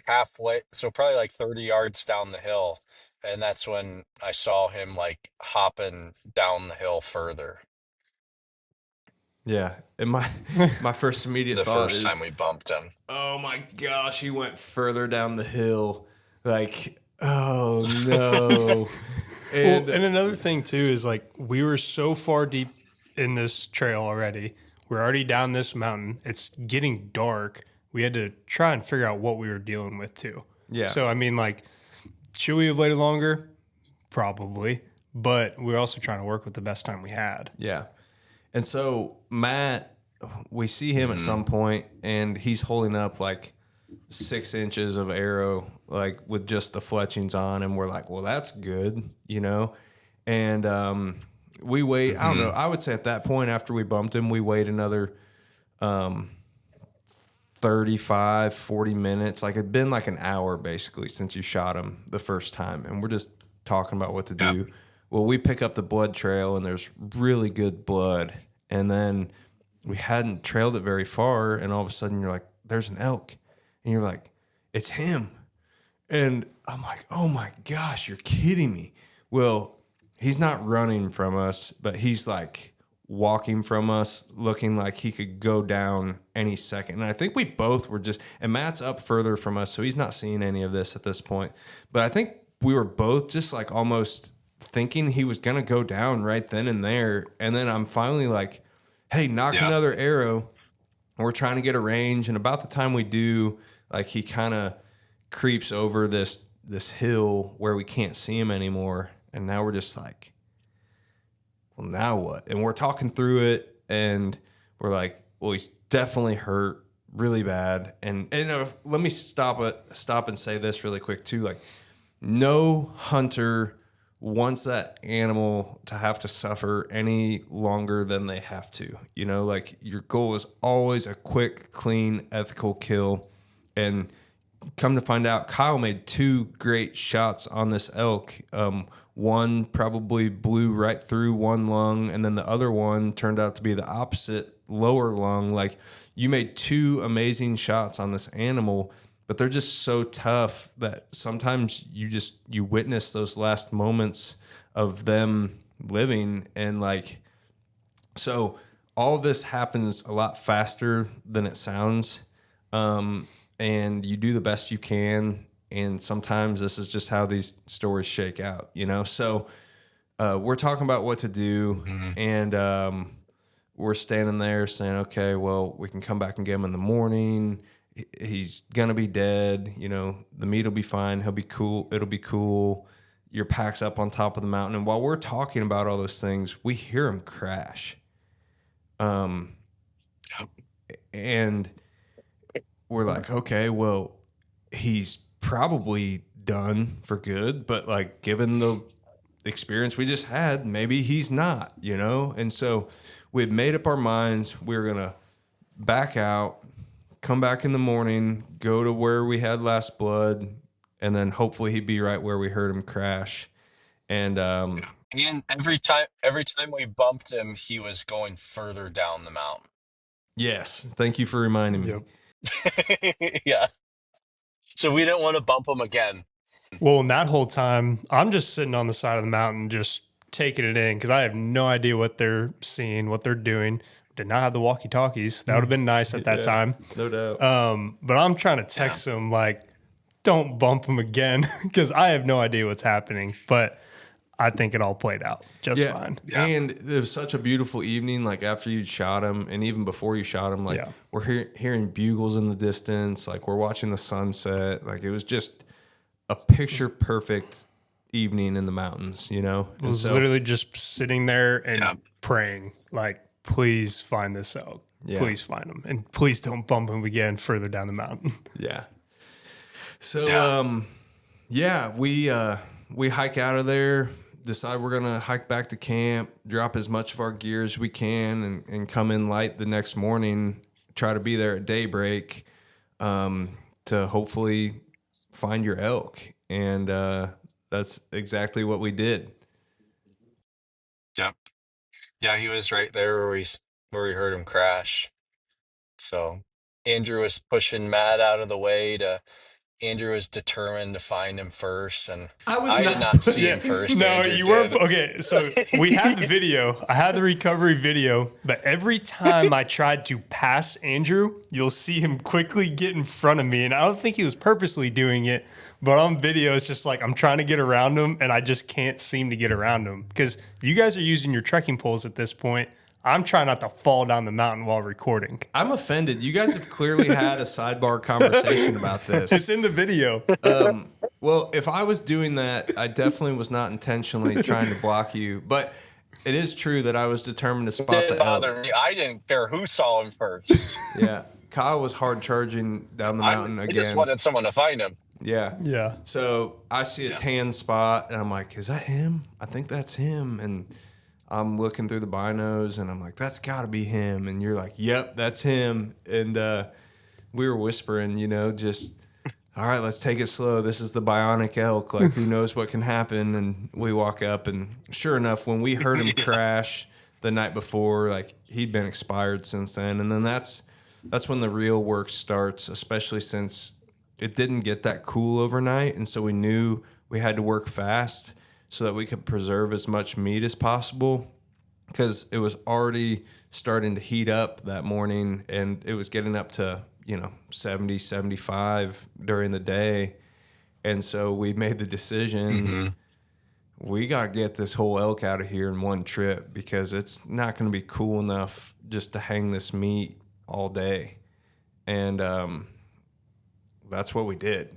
halfway, so probably like 30 yards down the hill. And that's when I saw him like hopping down the hill further.
Yeah. And my first immediate thought is,
the first time we bumped him,
oh my gosh, he went further down the hill. Like, oh no.
And another thing too is, like, we were so far deep in this trail already. We're already down this mountain. It's getting dark. We had to try and figure out what we were dealing with too.
Yeah.
So, I mean, like, should we have waited longer? Probably. But we're also trying to work with the best time we had.
Yeah. And so Matt, we see him at some point, and he's holding up like 6 inches of arrow, like with just the fletchings on. And we're like, well, that's good, And we wait. I don't know. I would say at that point, after we bumped him, we wait another 35, 40 minutes. Like, it'd been like an hour basically since you shot him the first time. And we're just talking about what to do. Yep. Well, we pick up the blood trail, and there's really good blood. And then we hadn't trailed it very far, and all of a sudden you're like, there's an elk. And you're like, it's him. And I'm like, oh my gosh, you're kidding me. Well, he's not running from us, but he's like walking from us, looking like he could go down any second. And I think we both were and Matt's up further from us, so he's not seeing any of this at this point. But I think we were both just like almost thinking he was going to go down right then and there. And then I'm finally like, hey, knock another arrow. And we're trying to get a range. And about the time we do, like he kind of creeps over this hill where we can't see him anymore. And now we're just like, well, now what? And we're talking through it, and we're like, well, he's definitely hurt really bad. And let me stop and say this really quick too. Like, no hunter wants that animal to have to suffer any longer than they have to. You know, like your goal is always a quick, clean, ethical kill. And come to find out, Kyle made 2 great shots on this elk. One probably blew right through one lung, and then the other one turned out to be the opposite lower lung. Like, you made 2 amazing shots on this animal, but they're just so tough that sometimes you witness those last moments of them living. And like, so all of this happens a lot faster than it sounds. And you do the best you can. And sometimes this is just how these stories shake out, you know? So we're talking about what to do. And we're standing there saying, okay, well, we can come back and get him in the morning. He's going to be dead. You know, the meat will be fine. He'll be cool. It'll be cool. Your pack's up on top of the mountain. And while we're talking about all those things, we hear him crash. And we're like, okay, well, he's probably done for good, but like, given the experience we just had, maybe he's not, you know? And so we had made up our minds we were going to back out, come back in the morning, go to where we had last blood, and then hopefully he'd be right where we heard him crash. And
And every time we bumped him, he was going further down the mountain.
yes, thank you for reminding me.
Yeah. So we didn't want to bump him again.
Well, in that whole time, I'm just sitting on the side of the mountain, just taking it in because I have no idea what they're seeing, what they're doing. Did not have the walkie-talkies. That would have been nice at that time.
No doubt.
But I'm trying to text them like, don't bump him again because I have no idea what's happening. But I think it all played out just fine.
Yeah. And it was such a beautiful evening, like after you'd shot him and even before you shot him, like we're hearing bugles in the distance, like we're watching the sunset. Like it was just a picture perfect evening in the mountains, you know?
It was literally just sitting there and praying, like, please find this elk. Yeah. Please find him. And please don't bump him again further down the mountain.
Yeah. So, we hike out of there, decide we're going to hike back to camp, drop as much of our gear as we can, and come in light the next morning, try to be there at daybreak to hopefully find your elk. And that's exactly what we did.
Yep. Yeah, he was right there where we heard him crash. So Andrew was pushing Matt out of the way Andrew was determined to find him first, and I did not see him first.
No,
Andrew
you
did.
weren't. Okay, so we had the video. I had the recovery video, but every time I tried to pass Andrew, you'll see him quickly get in front of me, and I don't think he was purposely doing it, but on video, it's just like I'm trying to get around him, and I just can't seem to get around him because you guys are using your trekking poles at this point. I'm trying not to fall down the mountain while recording.
I'm offended. You guys have clearly had a sidebar conversation about this.
It's in the video.
Well, if I was doing that, I definitely was not intentionally trying to block you. But it is true that I was determined to spot
Didn't
the elk.
bother me. I didn't care who saw him first.
Yeah. Kyle was hard charging down the mountain
I
again.
just wanted someone to find him.
Yeah.
Yeah.
So I see a tan spot, and I'm like, is that him? I think that's him. And I'm looking through the binos, and I'm like, that's got to be him. And you're like, yep, that's him. And we were whispering, you know, just, all right, let's take it slow. This is the bionic elk. Like, who knows what can happen? And we walk up, and sure enough, when we heard him crash the night before, like, he'd been expired since then. And then that's when the real work starts, especially since it didn't get that cool overnight. And so we knew we had to work fast so that we could preserve as much meat as possible, because it was already starting to heat up that morning, and it was getting up to, 70, 75 during the day. And so we made the decision, we got to get this whole elk out of here in one trip because it's not going to be cool enough just to hang this meat all day. And that's what we did.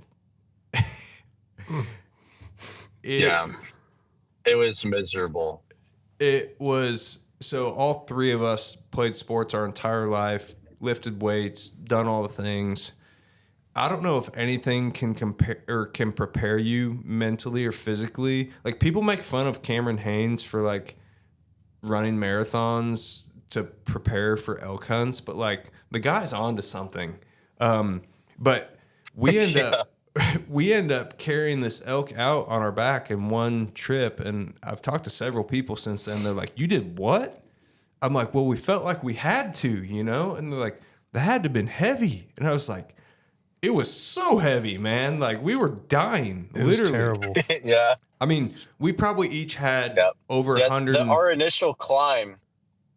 Yeah. It was miserable.
It was, so all three of us played sports our entire life, lifted weights, done all the things. I don't know if anything can compare or can prepare you mentally or physically. Like, people make fun of Cameron Haynes for like running marathons to prepare for elk hunts, but like the guy's onto something. But we end up carrying this elk out on our back in one trip, and I've talked to several people since then. They're like, "You did what?" I'm like, "Well, we felt like we had to, you know?" And they're like, "That had to have been heavy." And I was like, it was so heavy, man. Like, we were dying.
It
literally.
was terrible.
Yeah.
I mean, we probably each had
Yep.
over
Yeah,
100.
our initial climb.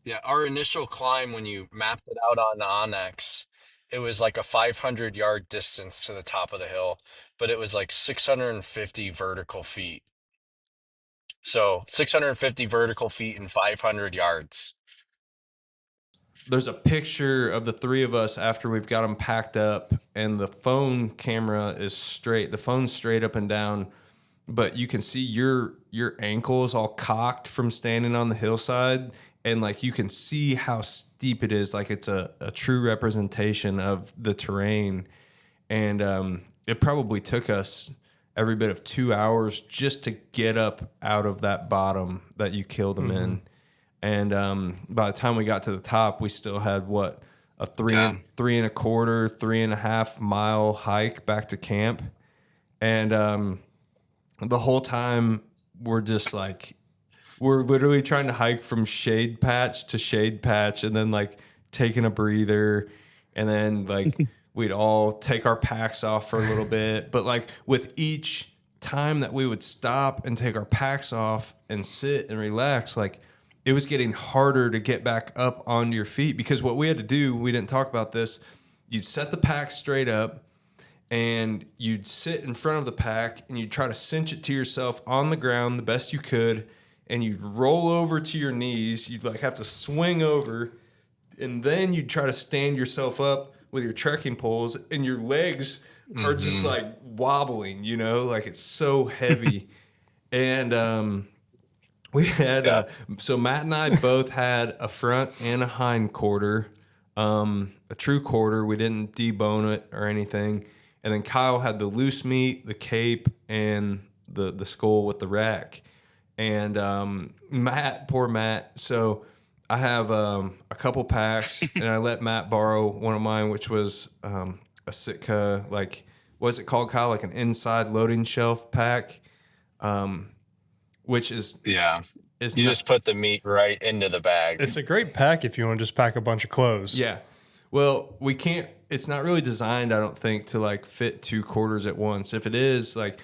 Yeah, our initial climb, when you mapped it out on the Onyx, it was like a 500-yard distance to the top of the hill, but it was like 650 vertical feet. So 650 vertical feet and 500 yards.
There's a picture of the three of us after we've got them packed up, and the phone camera is straight. The phone's straight up and down, but you can see your ankles all cocked from standing on the hillside, and like you can see how steep it is. Like, it's a true representation of the terrain, and it probably took us every bit of 2 hours just to get up out of that bottom that you killed them in. And by the time we got to the top, we still had a 3.25 mile hike back to camp. And the whole time we're just like, we're literally trying to hike from shade patch to shade patch, and then like taking a breather, and then like we'd all take our packs off for a little bit. But like with each time that we would stop and take our packs off and sit and relax, like, it was getting harder to get back up onto your feet, because what we had to do, we didn't talk about this, you'd set the pack straight up and you'd sit in front of the pack and you'd try to cinch it to yourself on the ground the best you could, and you'd roll over to your knees. You'd like have to swing over, and then you'd try to stand yourself up with your trekking poles, and your legs are just like wobbling, you know, like it's so heavy. And we had, so Matt and I both had a front and a hind quarter, a true quarter. We didn't debone it or anything. And then Kyle had the loose meat, the cape, and the skull with the rack. And Matt, poor Matt. So I have a couple packs, and I let Matt borrow one of mine, which was a Sitka, like, what's it called, Kyle? Like an inside loading shelf pack. Which is
Just put the meat right into the bag.
It's a great pack if you want to just pack a bunch of clothes.
Yeah. Well, we can't, it's not really designed, I don't think, to like fit 2 quarters at once. If it is, like,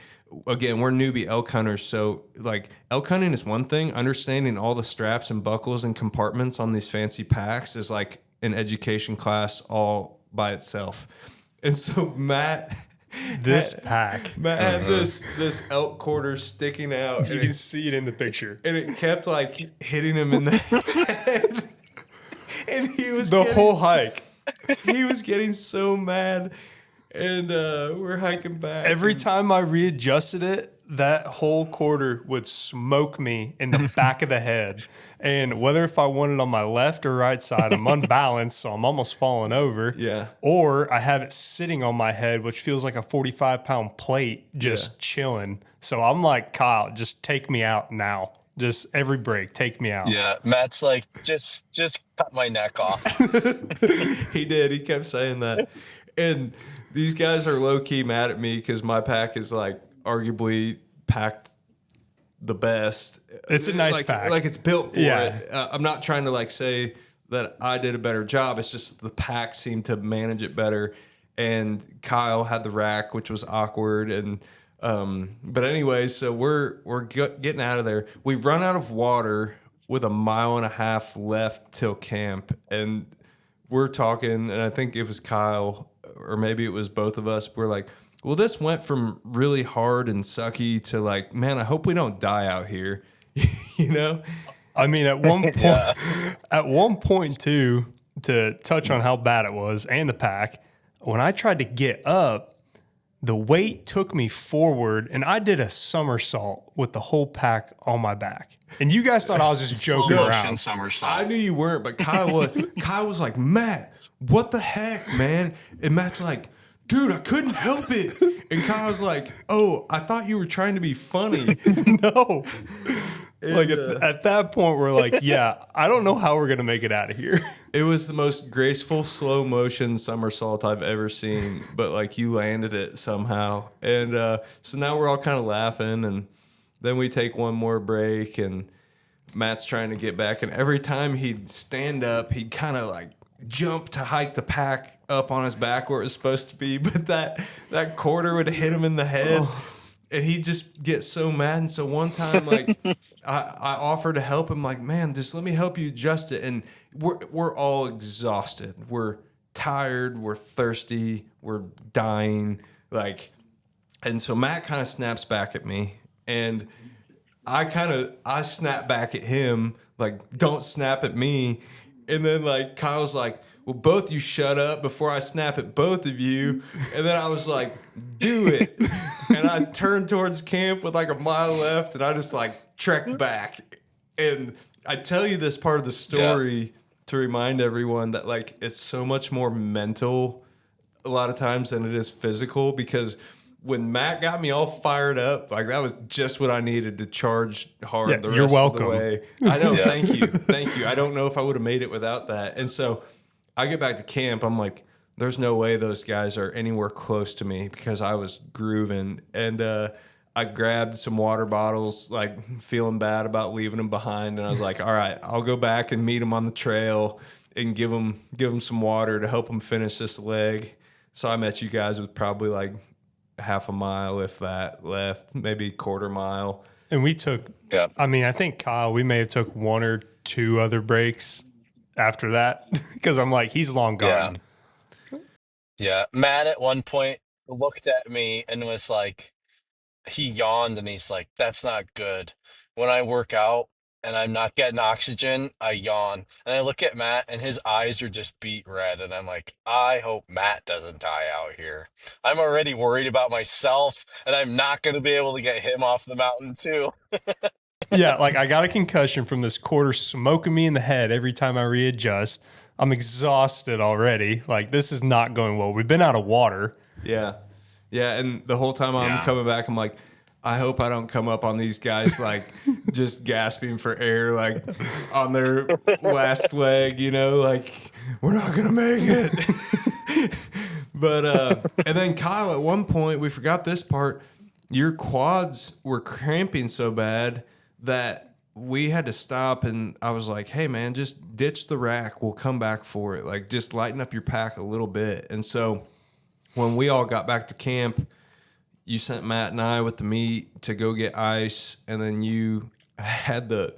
again, we're newbie elk hunters, so like elk hunting is one thing. Understanding all the straps and buckles and compartments on these fancy packs is like an education class all by itself. And so Matt
pack.
Matt had this elk quarter sticking out.
You can see it in the picture.
And it kept like hitting him in the head. And he was
whole hike.
He was getting so mad. And we're hiking back.
Every time I readjusted it, that whole quarter would smoke me in the back of the head. And whether if I want it on my left or right side, I'm unbalanced, so I'm almost falling over.
Yeah.
Or I have it sitting on my head, which feels like a 45-pound plate just chilling. So I'm like, Kyle, just take me out now. Just every break, take me out.
Yeah, Matt's like, just cut my neck off.
He did. He kept saying that. And these guys are low-key mad at me because my pack is like arguably packed the best.
It's a nice pack.
Like, it's built for it. I'm not trying to like say that I did a better job. It's just the pack seemed to manage it better. And Kyle had the rack, which was awkward. And but anyway, so we're getting out of there. We've run out of water with 1.5 miles left till camp, and we're talking. And I think it was Kyle, or maybe it was both of us. We're like, Well, this went from really hard and sucky to like, man, I hope we don't die out here. you know?
I mean, at one point,
Yeah.
at one point too, to touch on how bad it was and the pack, when I tried to get up, the weight took me forward and I did a somersault with the whole pack on my back. And you guys thought I was just
Slow
joking
motion
around.
I
somersault.
knew you weren't, but Kyle was like, Matt, what the heck, man? And Matt's like, dude, I couldn't help it. And Kyle was like, oh, I thought you were trying to be funny.
No. Like
And,
at that point, we're like, yeah, I don't know how we're going to make it out of here.
it was the most graceful slow motion somersault I've ever seen, but like you landed it somehow. And so now we're all kind of laughing, and then we take one more break, and Matt's trying to get back, and every time he'd stand up, he'd kind of like jump to hike the pack up on his back where it was supposed to be, but that quarter would hit him in the head. And he'd just get so mad. And so one time, like, I offered to help him, like, man, just let me help you adjust it. And we're all exhausted. We're tired. We're thirsty. We're dying. Like, and so Matt kind of snaps back at me, and I snap back at him, like, don't snap at me. And then like Kyle's like, well, both you shut up before I snap at both of you. And then I was like, do it. And I turned towards camp with like a mile left, and I just like trekked back. And I tell you this part of the story to remind everyone that like it's so much more mental a lot of times than it is physical, because when Matt got me all fired up, like that was just what I needed to charge hard
Yeah,
the
you're
rest of the
welcome.
way. I know, thank you. Thank you. I don't know if I would have made it without that. And so I get back to camp, I'm like, there's no way those guys are anywhere close to me because I was grooving. And I grabbed some water bottles, like feeling bad about leaving them behind. And I was like, all right, I'll go back and meet them on the trail and give them some water to help them finish this leg. So I met you guys with probably like half a mile, if that, left, maybe quarter mile.
And we took,
Yeah.
I mean, I think Kyle, we may have took one or two other breaks after that because I'm like, he's long
Yeah.
gone.
Yeah. Matt at one point looked at me and was like, he yawned and he's like, that's not good. When I work out and I'm not getting oxygen, I yawn. And I look at Matt and his eyes are just beet red. And I'm like, I hope Matt doesn't die out here. I'm already worried about myself and I'm not going to be able to get him off the mountain too.
Yeah, like I got a concussion from this quarter smoking me in the head every time I readjust. I'm exhausted already. Like this is not going well. We've been out of water.
Yeah. Yeah. And the whole time I'm
Yeah.
coming back, I'm like, I hope I don't come up on these guys like just gasping for air, like on their last leg, like we're not gonna make it. But and then Kyle, at one point, we forgot this part. Your quads were cramping so bad that we had to stop, and I was like, hey man, just ditch the rack. We'll come back for it. Like just lighten up your pack a little bit. And so when we all got back to camp, you sent Matt and I with the meat to go get ice, and then you had the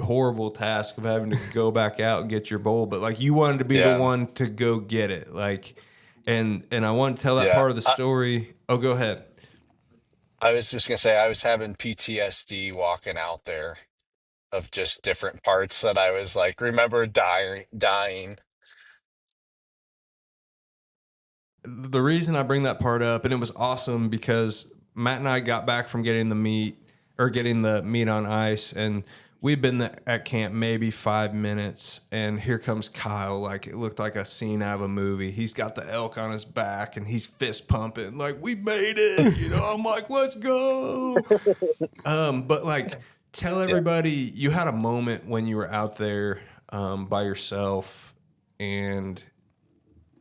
horrible task of having to go back out and get your bowl. But like you wanted to be
Yeah.
the one to go get it. Like and I wanted to tell that
Yeah.
part of the story. Oh, go ahead.
I was just going to say, I was having PTSD walking out there of just different parts that I was like, remember dying.
The reason I bring that part up, and it was awesome because Matt and I got back from getting the meat on ice, and we'd been at camp maybe 5 minutes, and here comes Kyle. Like it looked like a scene out of a movie. He's got the elk on his back, and he's fist pumping like we made it. I'm like, let's go. But like, tell everybody you had a moment when you were out there by yourself, and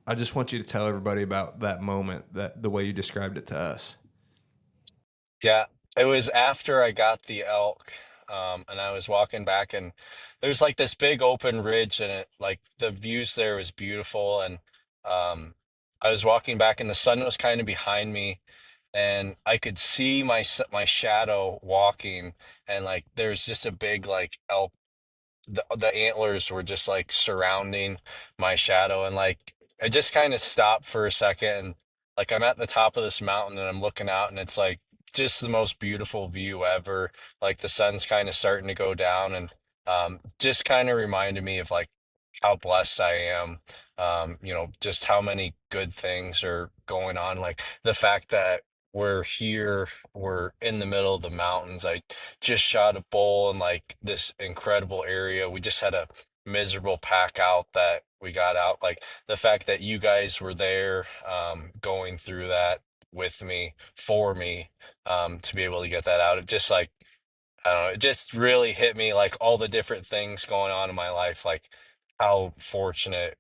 I just want you to tell everybody about that moment, that the way you described it to us.
Yeah, it was after I got the elk, and I was walking back, and there's like this big open ridge, and it like the views there was beautiful, and um, I was walking back, and the sun was kind of behind me, and I could see my shadow walking, and like there's just a big like elk. The antlers were just like surrounding my shadow, and like I just kind of stopped for a second Like I'm at the top of this mountain and I'm looking out and it's like just the most beautiful view ever. Like the sun's kind of starting to go down and just kind of reminded me of like how blessed I am. Just how many good things are going on. Like the fact that we're here, we're in the middle of the mountains. I just shot a bull in like this incredible area. We just had a miserable pack out that we got out. Like the fact that you guys were there, going through that with me, for me, to be able to get that out. It just like, I don't know, it just really hit me like all the different things going on in my life, like how fortunate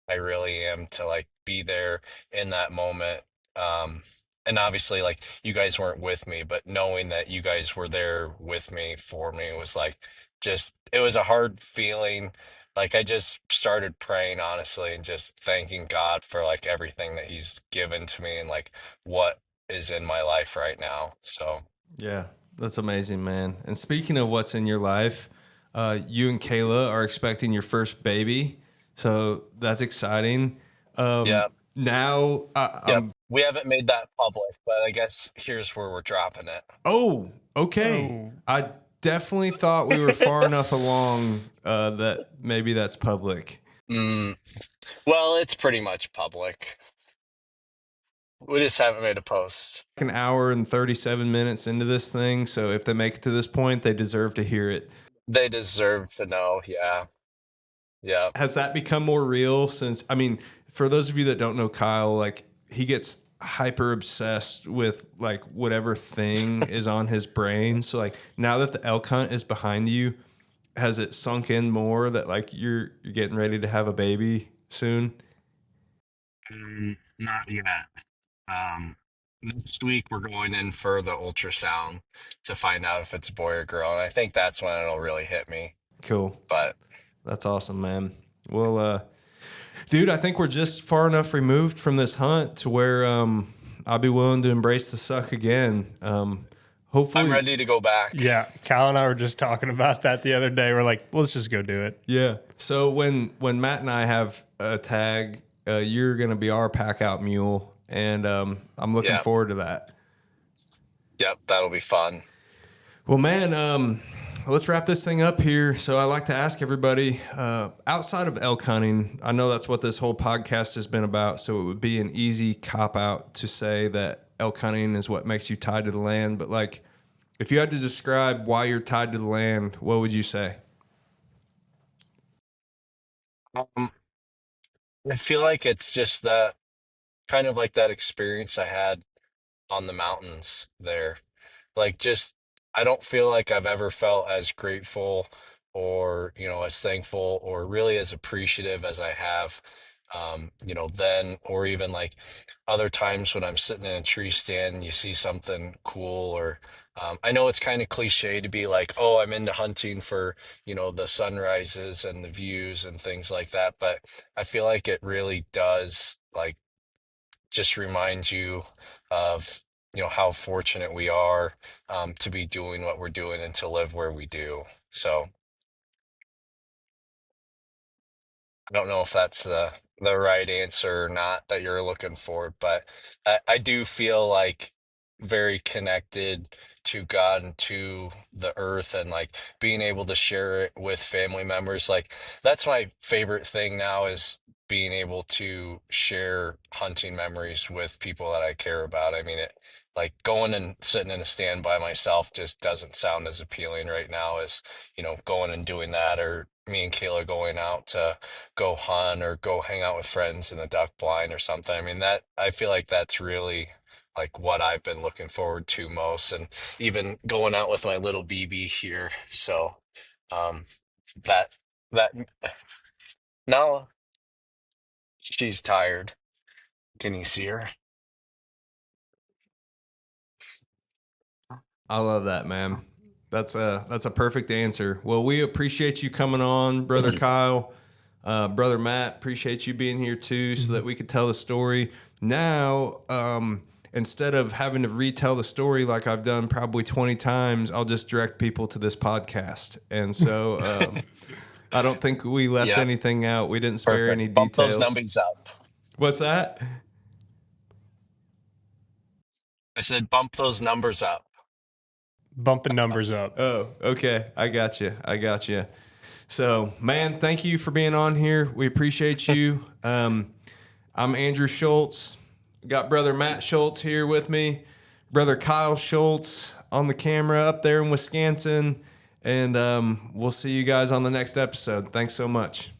I really am to like be there in that moment. Um, and obviously, like you guys weren't with me, but knowing that you guys were there with me for me was like just it was a hard feeling. Like I just started praying honestly and just thanking God for like everything that He's given to me and like what is in my life right now. So
Yeah, that's amazing, man. And speaking of what's in your life, you and Kayla are expecting your first baby, so that's exciting.
yeah,
Now,
yep.
I'm
We haven't made that public, but I guess here's where we're dropping it.
oh, okay.
Oh,
I definitely thought we were far enough along that maybe that's public.
Mm, well, it's pretty much public. We just haven't made a post.
An hour and 37 minutes into this thing, so if they make it to this point, they deserve to hear it.
They deserve to know. Yeah. Yeah.
Has that become more real since, I mean, for those of you that don't know Kyle, like he gets hyper obsessed with like whatever thing is on his brain. So like now that the elk hunt is behind you, has it sunk in more that like you're getting ready to have a baby soon?
Not yet. Um, Next week we're going in for the ultrasound to find out if it's a boy or girl, and I think that's when it'll really hit me.
Cool.
But
That's awesome, man. Well, dude, I think we're just far enough removed from this hunt to where I'll be willing to embrace the suck again. Hopefully,
I'm ready to go back.
yeah. Kyle and I were just talking about that the other day. We're like, well, let's just go do it.
yeah. So when Matt and I have a tag, you're gonna be our pack out mule, and I'm looking
Yeah.
forward to that.
Yep, that'll be fun.
Well, man, let's wrap this thing up here. So I like to ask everybody, outside of elk hunting, I know that's what this whole podcast has been about. So it would be an easy cop out to say that elk hunting is what makes you tied to the land. But like, if you had to describe why you're tied to the land, what would you say?
Um, I feel like it's just that kind of like that experience I had on the mountains there. Like just I don't feel like I've ever felt as grateful or, as thankful or really as appreciative as I have then or even like other times when I'm sitting in a tree stand and you see something cool or I know it's kind of cliche to be like, oh, I'm into hunting for, the sunrises and the views and things like that, but I feel like it really does like just remind you of how fortunate we are to be doing what we're doing and to live where we do. So I don't know if that's the right answer or not that you're looking for, but I do feel like very connected to God and to the earth and like being able to share it with family members. Like that's my favorite thing now is being able to share hunting memories with people that I care about. I mean, it like going and sitting in a stand by myself just doesn't sound as appealing right now as, going and doing that or me and Kayla going out to go hunt or go hang out with friends in the duck blind or something. I mean, that I feel like that's really like what I've been looking forward to most, and even going out with my little BB here. So, um, that that now she's tired. Can you see her?
I love that, man. That's a perfect answer. Well, we appreciate you coming on, brother Kyle, brother Matt. Appreciate you being here too, so that we could tell the story. Now, instead of having to retell the story like I've done probably 20 times, I'll just direct people to this podcast. And so, I don't think we left
Yeah,
anything out. We didn't spare
perfect.
any
Bump those
details.
numbers up.
What's that?
I said bump those numbers up.
Bump the numbers up.
Oh, okay. I got you. I got you. So, man, thank you for being on here. We appreciate you. I'm Andrew Schultz. Got brother Matt Schultz here with me. Brother Kyle Schultz on the camera up there in Wisconsin. And we'll see you guys on the next episode. Thanks so much.